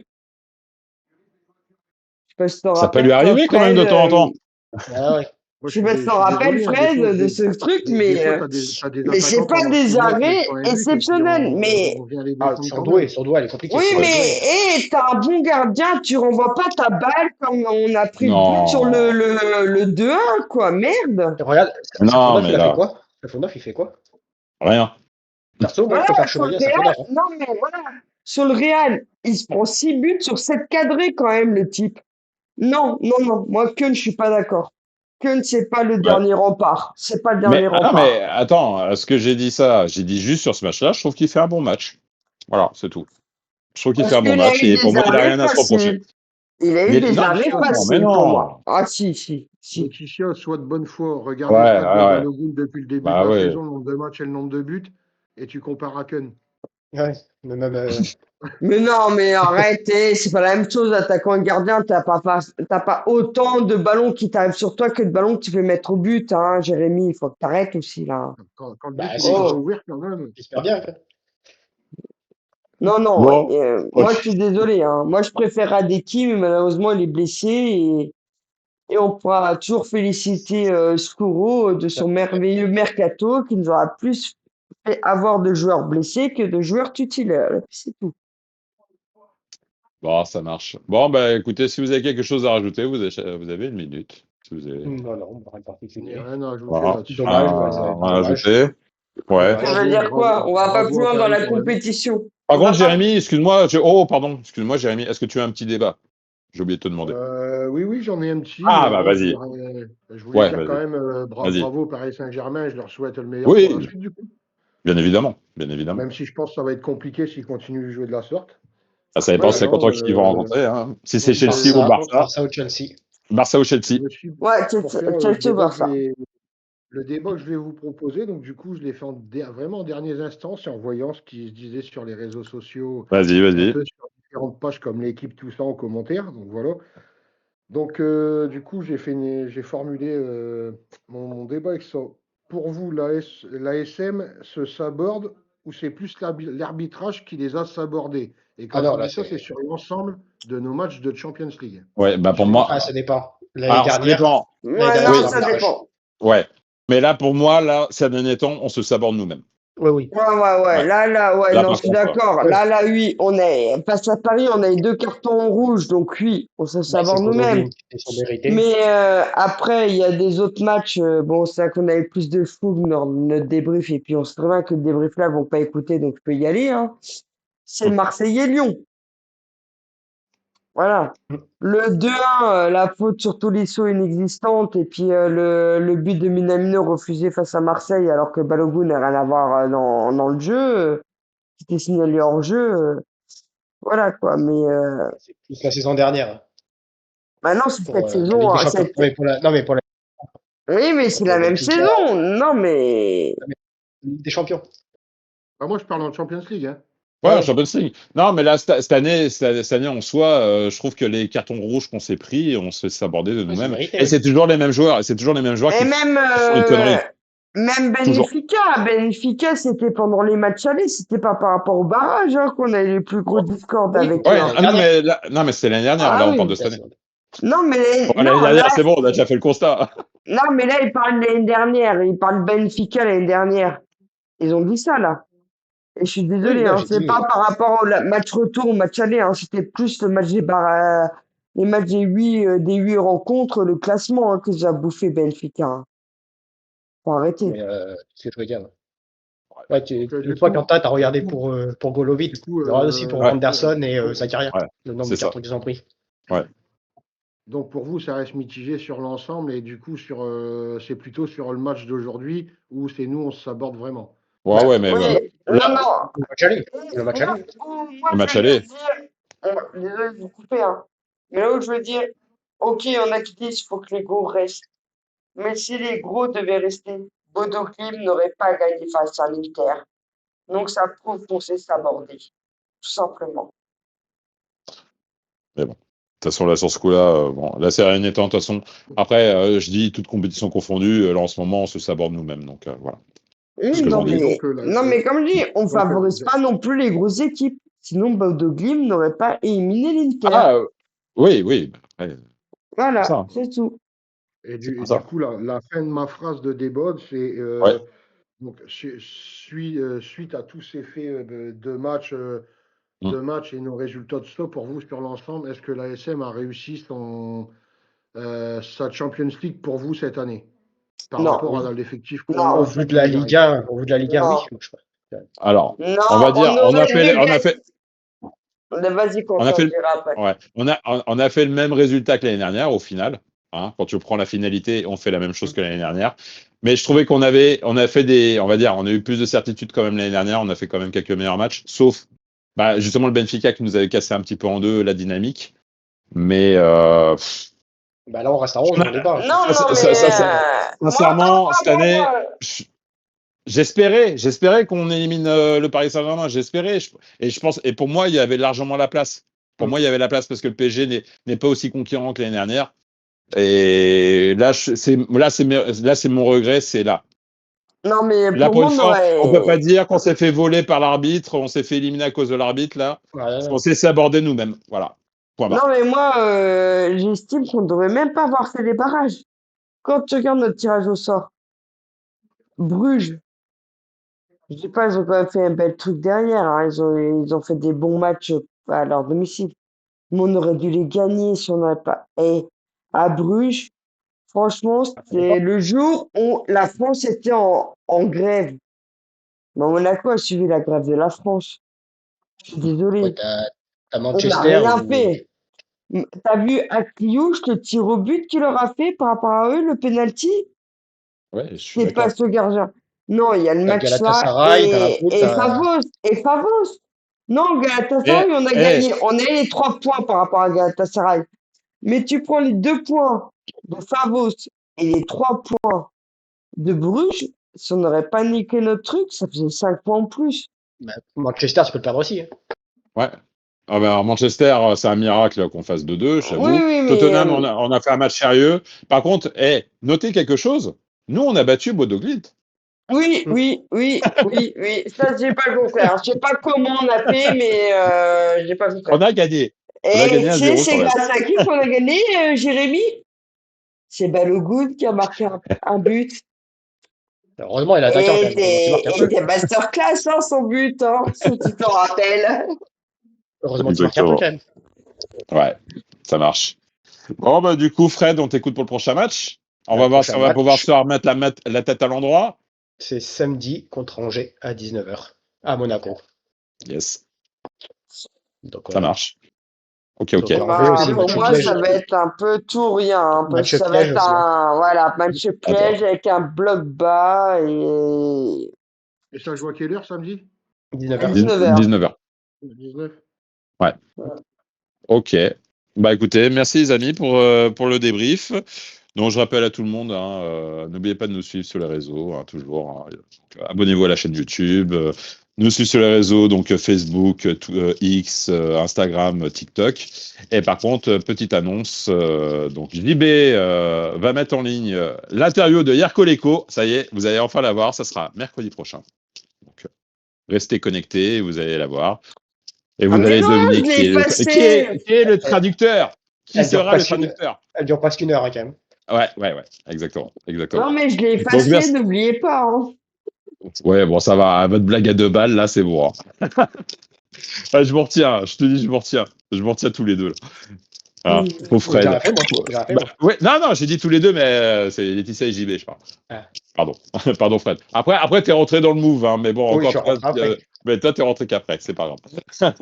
Speaker 2: Je sais pas si tu te
Speaker 1: Ça peut lui
Speaker 2: rappelles, toi,
Speaker 1: arriver quand même
Speaker 2: Fred.
Speaker 1: de temps en temps.
Speaker 4: Ah ouais.
Speaker 3: Moi,
Speaker 2: Je sais pas si tu
Speaker 3: je
Speaker 2: te
Speaker 3: suis
Speaker 2: rappelles,
Speaker 3: désolé, hein, des
Speaker 2: Fred,
Speaker 3: fois,
Speaker 2: de ce truc,
Speaker 3: des fois, t'as des
Speaker 2: mais c'est
Speaker 3: attaquants
Speaker 2: pas
Speaker 3: pendant
Speaker 2: des
Speaker 3: 6 mois qui mettent
Speaker 2: arrêts
Speaker 3: pas un but et puis
Speaker 2: exceptionnels.
Speaker 3: on
Speaker 2: Mais
Speaker 3: vient les
Speaker 4: Ah,
Speaker 3: défendre
Speaker 4: sur
Speaker 3: quand
Speaker 4: Doué,
Speaker 3: même.
Speaker 4: sur Doué, elle est compliquée.
Speaker 2: oui,
Speaker 4: C'est vrai, Doué.
Speaker 2: mais t'as un bon gardien, tu renvoies pas ta balle comme on a pris le but sur
Speaker 1: Non,
Speaker 2: le 2-1, quoi. Merde.
Speaker 4: Et regarde,
Speaker 1: non,
Speaker 4: Safonov,
Speaker 1: mais
Speaker 4: il a fait
Speaker 1: là,
Speaker 4: quoi? Safonov, il fait quoi?
Speaker 1: rien.
Speaker 4: Perso, moi, je
Speaker 2: Voilà,
Speaker 4: préfère
Speaker 2: sur le
Speaker 4: Chevalier à
Speaker 2: Real,
Speaker 4: Safonov, hein.
Speaker 2: non, mais voilà. Sur le Real, il se prend 6 buts sur 7 cadrés quand même, le type. Non, non, non. Moi, Keun, je suis pas d'accord. Keun, c'est pas le
Speaker 1: Ouais.
Speaker 2: dernier rempart. C'est pas le
Speaker 1: Mais,
Speaker 2: dernier
Speaker 1: ah, non, mais
Speaker 2: rempart.
Speaker 1: attends, est-ce que j'ai dit ça? J'ai dit juste sur ce match-là, je trouve qu'il fait un bon match. Voilà, c'est tout. Je trouve qu'il fait
Speaker 2: Parce
Speaker 1: un bon
Speaker 2: qu'il a
Speaker 1: match
Speaker 2: eu
Speaker 1: et pour
Speaker 2: des
Speaker 1: moi, il a
Speaker 2: arrêts
Speaker 1: rien à se reprocher.
Speaker 2: faciles. Il a eu des
Speaker 1: Non,
Speaker 2: arrêts
Speaker 1: mais
Speaker 2: faciles pour moi.
Speaker 1: non.
Speaker 2: Ah, si, si, si.
Speaker 3: Laetitia, soit de bonne foi,
Speaker 1: Ouais,
Speaker 3: regardez le stade de
Speaker 1: ouais, ouais.
Speaker 3: Balogun depuis le début de
Speaker 1: Bah
Speaker 3: la
Speaker 1: ouais.
Speaker 3: saison, le nombre de matchs et le nombre de buts, et tu compares à Keun.
Speaker 4: Ouais, mais même,
Speaker 2: Mais non, mais arrêtez, c'est pas la même chose, attaquant et gardien, t'as pas autant de ballons qui t'arrivent sur toi que de ballons que tu fais mettre au but, hein, Jérémy, il faut que t'arrêtes aussi, là.
Speaker 3: Quand le but
Speaker 4: bah
Speaker 3: il est
Speaker 4: si,
Speaker 3: pas
Speaker 2: Oh,
Speaker 3: ouvert quand même.
Speaker 4: j'espère bien, quoi.
Speaker 2: non, non,
Speaker 1: Bon,
Speaker 2: moi je
Speaker 1: ok.
Speaker 2: suis désolé, hein. Moi je préfère Adeki, mais malheureusement il est blessé et on pourra toujours féliciter Skuro de son merveilleux mercato qui nous aura plus fait avoir de joueurs blessés que de joueurs titulaires. C'est tout.
Speaker 1: Bon, ça marche. Bon, bah écoutez, si vous avez quelque chose à rajouter, vous avez une minute. Si vous avez...
Speaker 4: Non, non, rien de
Speaker 3: Il n'y a
Speaker 4: particulier.
Speaker 3: rien à ajouter
Speaker 1: Voilà.
Speaker 3: là-dessus.
Speaker 4: Dommage, quoi, c'est
Speaker 1: À
Speaker 4: dommage.
Speaker 1: ajouter. Ouais.
Speaker 2: Ça veut
Speaker 4: Dommage.
Speaker 2: dire quoi? On va pas plus
Speaker 3: Bravo à
Speaker 2: loin dans
Speaker 3: Paris
Speaker 2: la
Speaker 3: quand même.
Speaker 2: compétition.
Speaker 1: Par
Speaker 2: On va
Speaker 1: contre,
Speaker 2: pas.
Speaker 1: Jérémy, excuse-moi. Oh, pardon. Excuse-moi, Jérémy. Est-ce que tu as un petit débat? J'ai oublié de te demander.
Speaker 3: Oui, oui, j'en ai un petit, mais
Speaker 1: Ah, bah
Speaker 3: avant,
Speaker 1: vas-y.
Speaker 3: je voulais
Speaker 1: Ouais,
Speaker 3: dire quand
Speaker 1: vas-y.
Speaker 3: même
Speaker 1: Vas-y.
Speaker 3: bravo au Paris Saint-Germain. Je leur souhaite le meilleur pour la
Speaker 1: Oui,
Speaker 3: suite, du coup.
Speaker 1: bien évidemment. Bien évidemment.
Speaker 3: Même si je pense que ça va être compliqué s'ils continuent de jouer de la sorte.
Speaker 1: Ah, ça dépend c'est
Speaker 3: Maintenant,
Speaker 1: contre qui ils vont rencontrer, hein. Si c'est
Speaker 3: donc,
Speaker 1: Chelsea ou Barça.
Speaker 4: Barça ou Chelsea.
Speaker 1: Barça ou Chelsea.
Speaker 3: je suis
Speaker 2: Ouais,
Speaker 3: pour faire
Speaker 2: Chelsea Barça.
Speaker 3: le débat que je vais vous proposer. Donc, du coup, je l'ai fait vraiment en derniers instants, c'est en voyant ce qui se disait sur les réseaux sociaux,
Speaker 1: Vas-y,
Speaker 3: un
Speaker 1: vas-y.
Speaker 3: peu sur différentes pages comme l'équipe, tout ça en commentaire. Donc, voilà. Donc, du coup, j'ai formulé mon débat avec ça. Pour vous, l'ASM se saborde ou c'est plus l'arbitrage qui les a sabordés? Et
Speaker 4: Ah
Speaker 3: quand je
Speaker 4: non, là,
Speaker 3: dis ça, c'est
Speaker 4: c'est.
Speaker 3: sur l'ensemble de nos matchs de Champions League.
Speaker 1: Ouais, bah pour
Speaker 3: Sur
Speaker 1: moi.
Speaker 4: Ah,
Speaker 3: l'ensemble.
Speaker 4: ça dépend.
Speaker 1: Alors, ça dépend.
Speaker 4: L'année
Speaker 2: Ouais,
Speaker 4: dernière,
Speaker 2: non,
Speaker 4: c'est
Speaker 1: Oui,
Speaker 2: ça
Speaker 4: l'arbitrage.
Speaker 2: dépend.
Speaker 1: ouais. Mais là, pour moi, là, ces derniers temps, on se saborde nous-mêmes.
Speaker 4: Oui, oui.
Speaker 2: Ouais, ouais, ouais.
Speaker 1: Ouais.
Speaker 2: Là, ouais,
Speaker 1: Là,
Speaker 2: non,
Speaker 1: par
Speaker 2: je suis
Speaker 1: contre,
Speaker 2: d'accord.
Speaker 4: Ouais.
Speaker 2: Là, oui, on est face à Paris, on a eu 2 cartons rouges, donc oui, on se
Speaker 4: Bah, c'est
Speaker 2: saborde nous-mêmes.
Speaker 4: Golovin qui sont mérités.
Speaker 2: Mais après, il y a des autres matchs. Bon, c'est vrai qu'on avait plus de fougue dans notre débrief, et puis on sait très bien que le débrief là, ils vont pas écouter, donc je peux y aller, hein. C'est Marseille et Lyon. Voilà. Le 2-1, la faute sur Tolisso inexistante, et puis le but de Minamino refusé face à Marseille, alors que Balogun n'a rien à voir dans le jeu, qui était signalé hors jeu. Voilà quoi. Mais
Speaker 4: C'est plus la saison dernière.
Speaker 2: Maintenant, c'est
Speaker 4: pour
Speaker 2: cette
Speaker 4: la
Speaker 2: saison.
Speaker 4: Ligue des Champions. Non, mais pour la
Speaker 2: Oui, mais c'est la même
Speaker 4: Benfica,
Speaker 2: saison. Non, mais.
Speaker 4: Ligue des Champions.
Speaker 3: Ah, moi, je parle en Champions League. Hein.
Speaker 1: Ouais, en
Speaker 4: Ouais.
Speaker 1: Champions League. Non, mais là, cette année en soi, je trouve que les cartons rouges qu'on s'est pris, on se fait saborder de
Speaker 4: Ouais, c'est
Speaker 1: nous-mêmes.
Speaker 4: mérité,
Speaker 1: Et
Speaker 4: oui.
Speaker 1: c'est toujours les mêmes joueurs. Et c'est toujours les mêmes joueurs
Speaker 2: Et
Speaker 1: qui font une connerie.
Speaker 2: même
Speaker 1: Toujours.
Speaker 2: Benfica, c'était pendant les matchs allés, c'était pas par rapport au barrage qu'on a eu les plus gros discords
Speaker 4: Oui,
Speaker 2: avec eux.
Speaker 1: Ouais,
Speaker 2: Hein.
Speaker 1: non, mais c'était l'année dernière.
Speaker 2: Ah
Speaker 1: Là, on parle
Speaker 2: oui.
Speaker 1: de cette année.
Speaker 2: Non, mais
Speaker 1: Bon, l'année
Speaker 2: non, là,
Speaker 1: dernière, c'est bon, on a déjà fait le constat.
Speaker 2: non, mais là, ils parlent de l'année dernière. Ils parlent de Benfica l'année dernière. Ils ont dit ça, là. Et je suis
Speaker 4: Oui,
Speaker 2: désolé,
Speaker 4: là,
Speaker 2: hein,
Speaker 4: j'ai
Speaker 2: c'est
Speaker 4: dit.
Speaker 2: pas par rapport au match retour, au match aller, hein, c'était plus le match les matchs des 8 rencontres, le classement que j'ai bouffé Benfica. Hein. Faut arrêter.
Speaker 4: Mais c'est ce que je veux dire. Ouais,
Speaker 3: Donc,
Speaker 4: une fois, Quentin, t'as regardé pour Golovin,
Speaker 3: du coup,
Speaker 4: tu regardes aussi pour
Speaker 1: Ouais.
Speaker 4: Anderson et Zakaria,
Speaker 1: Ouais,
Speaker 4: le nombre
Speaker 1: c'est
Speaker 4: de
Speaker 1: ça.
Speaker 4: cartons qu'ils ont pris.
Speaker 1: Ouais.
Speaker 3: donc, pour vous, ça reste mitigé sur l'ensemble. Et du coup, c'est plutôt sur le match d'aujourd'hui où c'est nous, on s'aborde vraiment.
Speaker 1: Ouais,
Speaker 4: Bah,
Speaker 1: ouais, mais
Speaker 2: Oui, non,
Speaker 1: là,
Speaker 2: non.
Speaker 4: le match aller. Le match aller.
Speaker 2: Moi,
Speaker 1: le
Speaker 2: je
Speaker 1: match
Speaker 2: veux
Speaker 1: aller.
Speaker 2: juste dire, désolé de vous couper, hein, mais là où je veux dire, ok, on a qui disent qu'il faut que les gros restent, mais si les gros devaient rester, Bodo Glimt n'aurait pas gagné face à l'Inter. Donc ça prouve qu'on sait s'aborder, tout simplement.
Speaker 1: Mais bon. De toute façon, là, sur ce coup-là, bon, la série en étant, de toute façon, après, je dis toute compétition confondue, là, en ce moment, on se saborde nous-mêmes. Donc, voilà. C'est ce
Speaker 2: Oui,
Speaker 1: que
Speaker 2: non,
Speaker 1: j'en dis.
Speaker 3: Donc,
Speaker 2: mais comme je dis, on
Speaker 3: donc,
Speaker 2: favorise pas non plus les grosses équipes. Sinon, Bodo Glimt n'aurait pas éliminé l'Inter.
Speaker 1: Ah, oui, oui. Après, c'est
Speaker 2: Voilà,
Speaker 1: ça.
Speaker 2: c'est tout.
Speaker 1: C'est pour
Speaker 3: du
Speaker 1: ça.
Speaker 3: coup, la fin de ma phrase de débode, c'est
Speaker 1: Ouais.
Speaker 3: donc, suite à tous ces faits
Speaker 1: Mm.
Speaker 3: de match et nos résultats de stop, pour vous, sur l'ensemble, est-ce que l'ASM a réussi sa Champions League pour vous cette année, par
Speaker 2: Non,
Speaker 3: rapport à l'effectif qu'on
Speaker 2: non,
Speaker 3: a,
Speaker 4: Au
Speaker 3: tout
Speaker 4: vu
Speaker 3: ce
Speaker 4: de
Speaker 3: qui
Speaker 4: la
Speaker 3: nous
Speaker 4: Ligue
Speaker 3: arrive?
Speaker 4: 1, au vu de la Ligue 1, oui.
Speaker 2: non,
Speaker 4: Je crois.
Speaker 1: Alors,
Speaker 2: non,
Speaker 1: on va
Speaker 2: on
Speaker 1: dire,
Speaker 2: aurait dû gagner. Vas-y,
Speaker 1: on a
Speaker 2: Quentin,
Speaker 1: fait,
Speaker 2: je dirai après.
Speaker 1: ouais, on a fait le même résultat que l'année dernière au final. Hein, quand tu prends la finalité, on fait la même chose que l'année dernière. Mais je trouvais on a fait on va dire, on a eu plus de certitude quand même l'année dernière. On a fait quand même quelques meilleurs matchs, sauf bah, justement le Benfica qui nous avait cassé un petit peu en deux la dynamique. Mais
Speaker 4: Bah là, on reste à 11, on est bas.
Speaker 2: Non, non,
Speaker 1: sincèrement, cette année,
Speaker 2: moi,
Speaker 1: j'espérais qu'on élimine le Paris Saint-Germain. J'espérais. Et je pense, et pour moi, il y avait largement la place. Pour moi, il y avait la place parce que le PSG n'est pas aussi conquérant que l'année dernière. Et là, c'est mon regret, c'est là.
Speaker 2: non, mais
Speaker 1: Là,
Speaker 2: pour
Speaker 1: pour une
Speaker 2: moi, on
Speaker 1: fois, on peut pas
Speaker 2: aurait.
Speaker 1: dire qu'on s'est fait voler par l'arbitre, on s'est fait éliminer à cause de l'arbitre, là. Parce
Speaker 4: Ouais,
Speaker 1: qu'on s'est aborder nous-mêmes. Voilà. Point
Speaker 2: Non,
Speaker 1: barre.
Speaker 2: mais moi, j'estime qu'on devrait même pas avoir fait les barrages. Quand tu regardes notre tirage au sort, Bruges, je dis pas, ils ont quand même fait un bel truc derrière. Hein. Ils ont fait des bons matchs à leur domicile. Mais on aurait dû les gagner si on n'avait pas. Et à Bruges, franchement,
Speaker 4: ouais.
Speaker 2: c'était le jour où la France était en grève. Mais Monaco a suivi la grève de la France. Je suis
Speaker 4: Ouais,
Speaker 2: désolé.
Speaker 4: t'as
Speaker 2: On n'a
Speaker 4: Manchester
Speaker 2: rien
Speaker 4: où.
Speaker 2: fait. T'as vu Akliouche, le tir au but qu'il leur a fait par rapport à eux, le penalty?
Speaker 1: Ouais, je suis
Speaker 2: C'est pas
Speaker 1: d'accord.
Speaker 2: ce gardien. Non, il y a le
Speaker 4: T'as
Speaker 2: match là
Speaker 4: Galatasaray, dans la poule,
Speaker 2: et Favos. Et Favos. Non,
Speaker 1: Et,
Speaker 2: Galatasaray, on a
Speaker 1: et,
Speaker 2: gagné. On a eu les 3 points par rapport à Galatasaray. Mais tu prends les 2 points de Favos et les 3 points de Bruges, si on n'aurait pas niqué notre truc, ça faisait 5 points en plus.
Speaker 4: bah, Manchester, tu peux le perdre aussi. Hein.
Speaker 1: ouais. Ah ben, alors Manchester, c'est un miracle qu'on fasse 2-2,
Speaker 2: Oui,
Speaker 1: j'avoue.
Speaker 2: oui, mais
Speaker 1: Tottenham, on a fait un match sérieux. Par contre, notez quelque chose. Nous, on a battu Bodo Glimt.
Speaker 2: oui,
Speaker 4: Mm.
Speaker 2: oui, oui, oui, oui. Ça, j'ai pas compris. Alors, je sais pas comment on a fait, mais j'ai pas compris.
Speaker 1: On a gagné. On a
Speaker 2: Et
Speaker 1: gagné
Speaker 2: tu
Speaker 1: un
Speaker 2: sais,
Speaker 1: 0
Speaker 2: c'est
Speaker 1: quand même.
Speaker 2: grâce à qui qu'on a gagné, Jérémy? C'est Balogun qui a marqué un but.
Speaker 4: Heureusement, il est attaquant quand même. Heureusement qu'il marque un peu.
Speaker 2: Et des masterclass, hein, son but, hein, si tu t'en rappelles.
Speaker 4: Heureusement qu'il marque un peu
Speaker 1: Exactement.
Speaker 4: quand même.
Speaker 1: Ouais, ça marche. Bon, bah, du coup, Fred, on t'écoute pour le prochain match. On
Speaker 4: Le
Speaker 1: va voir si
Speaker 4: prochain
Speaker 1: on va pouvoir
Speaker 4: match,
Speaker 1: se remettre la tête à l'endroit.
Speaker 4: c'est samedi contre Angers à 19h à Monaco.
Speaker 1: Yes,
Speaker 4: Donc
Speaker 1: ça
Speaker 4: voilà.
Speaker 1: marche. Ok, ok.
Speaker 4: Donc Angers
Speaker 2: Bah,
Speaker 4: aussi,
Speaker 2: pour
Speaker 4: match
Speaker 2: moi,
Speaker 4: piège.
Speaker 2: ça va être un peu tout ou rien, hein, parce
Speaker 4: Match
Speaker 2: que ça va
Speaker 4: piège
Speaker 2: être
Speaker 4: aussi. Hein.
Speaker 2: un, voilà, match
Speaker 1: Attends.
Speaker 2: piège avec un bloc bas et
Speaker 3: Et ça joue à quelle heure samedi?
Speaker 2: à
Speaker 4: 19h.
Speaker 2: 19h.
Speaker 1: 19h.
Speaker 3: 19.
Speaker 1: Ouais. Ok. Bah écoutez, merci les amis pour le débrief. Donc je rappelle à tout le monde, hein, n'oubliez pas de nous suivre sur les réseaux, hein, toujours. Hein. Donc, abonnez-vous à la chaîne YouTube, nous suivre sur les réseaux, donc Facebook, X, Instagram, TikTok. Et par contre, petite annonce, donc JB va mettre en ligne l'interview de Yerko Leko. Ça y est, vous allez enfin la voir, ça sera mercredi prochain. Donc restez connectés, vous allez la voir. Et vous
Speaker 2: Ah, mais
Speaker 1: allez
Speaker 2: non,
Speaker 1: deviner
Speaker 2: je l'ai effacé.
Speaker 1: qui est le traducteur. Qui
Speaker 4: Elle dure
Speaker 1: sera le
Speaker 4: presque une,
Speaker 1: traducteur?
Speaker 4: elle dure presque 1 heure, hein, quand même.
Speaker 1: Ouais, exactement.
Speaker 2: Non, mais je l'ai
Speaker 1: Donc,
Speaker 2: effacé,
Speaker 1: merci.
Speaker 2: n'oubliez pas. Hein.
Speaker 1: Ouais, bon, ça va. Votre blague à 2 balles, là, c'est bon. Hein. Ah, je m'en retiens. Je te dis, je m'en retiens. Je m'en retiens tous les deux. Là. Ah,
Speaker 2: Mm.
Speaker 1: pauvre
Speaker 4: J'ai
Speaker 1: Fred.
Speaker 4: rien fait, moi. J'ai rien fait, moi.
Speaker 1: Ouais, non, j'ai dit tous les deux, mais c'est Laetitia et JB, je parle.
Speaker 4: Ah.
Speaker 1: Pardon. Pardon, Fred. Après t'es rentré dans le move, hein, mais bon,
Speaker 4: Oui, je
Speaker 1: encore
Speaker 4: suis rentré après.
Speaker 1: mais toi, t'es rentré qu'après, c'est pas grave.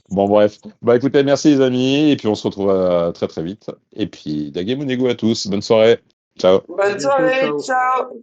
Speaker 1: Bon, bref. Bah, écoutez, merci les amis, et puis on se retrouve très très vite. Et puis, Dagemonego à tous. Bonne soirée. Ciao.
Speaker 2: Bonne
Speaker 3: bientôt,
Speaker 2: soirée,
Speaker 3: ciao.
Speaker 2: ciao.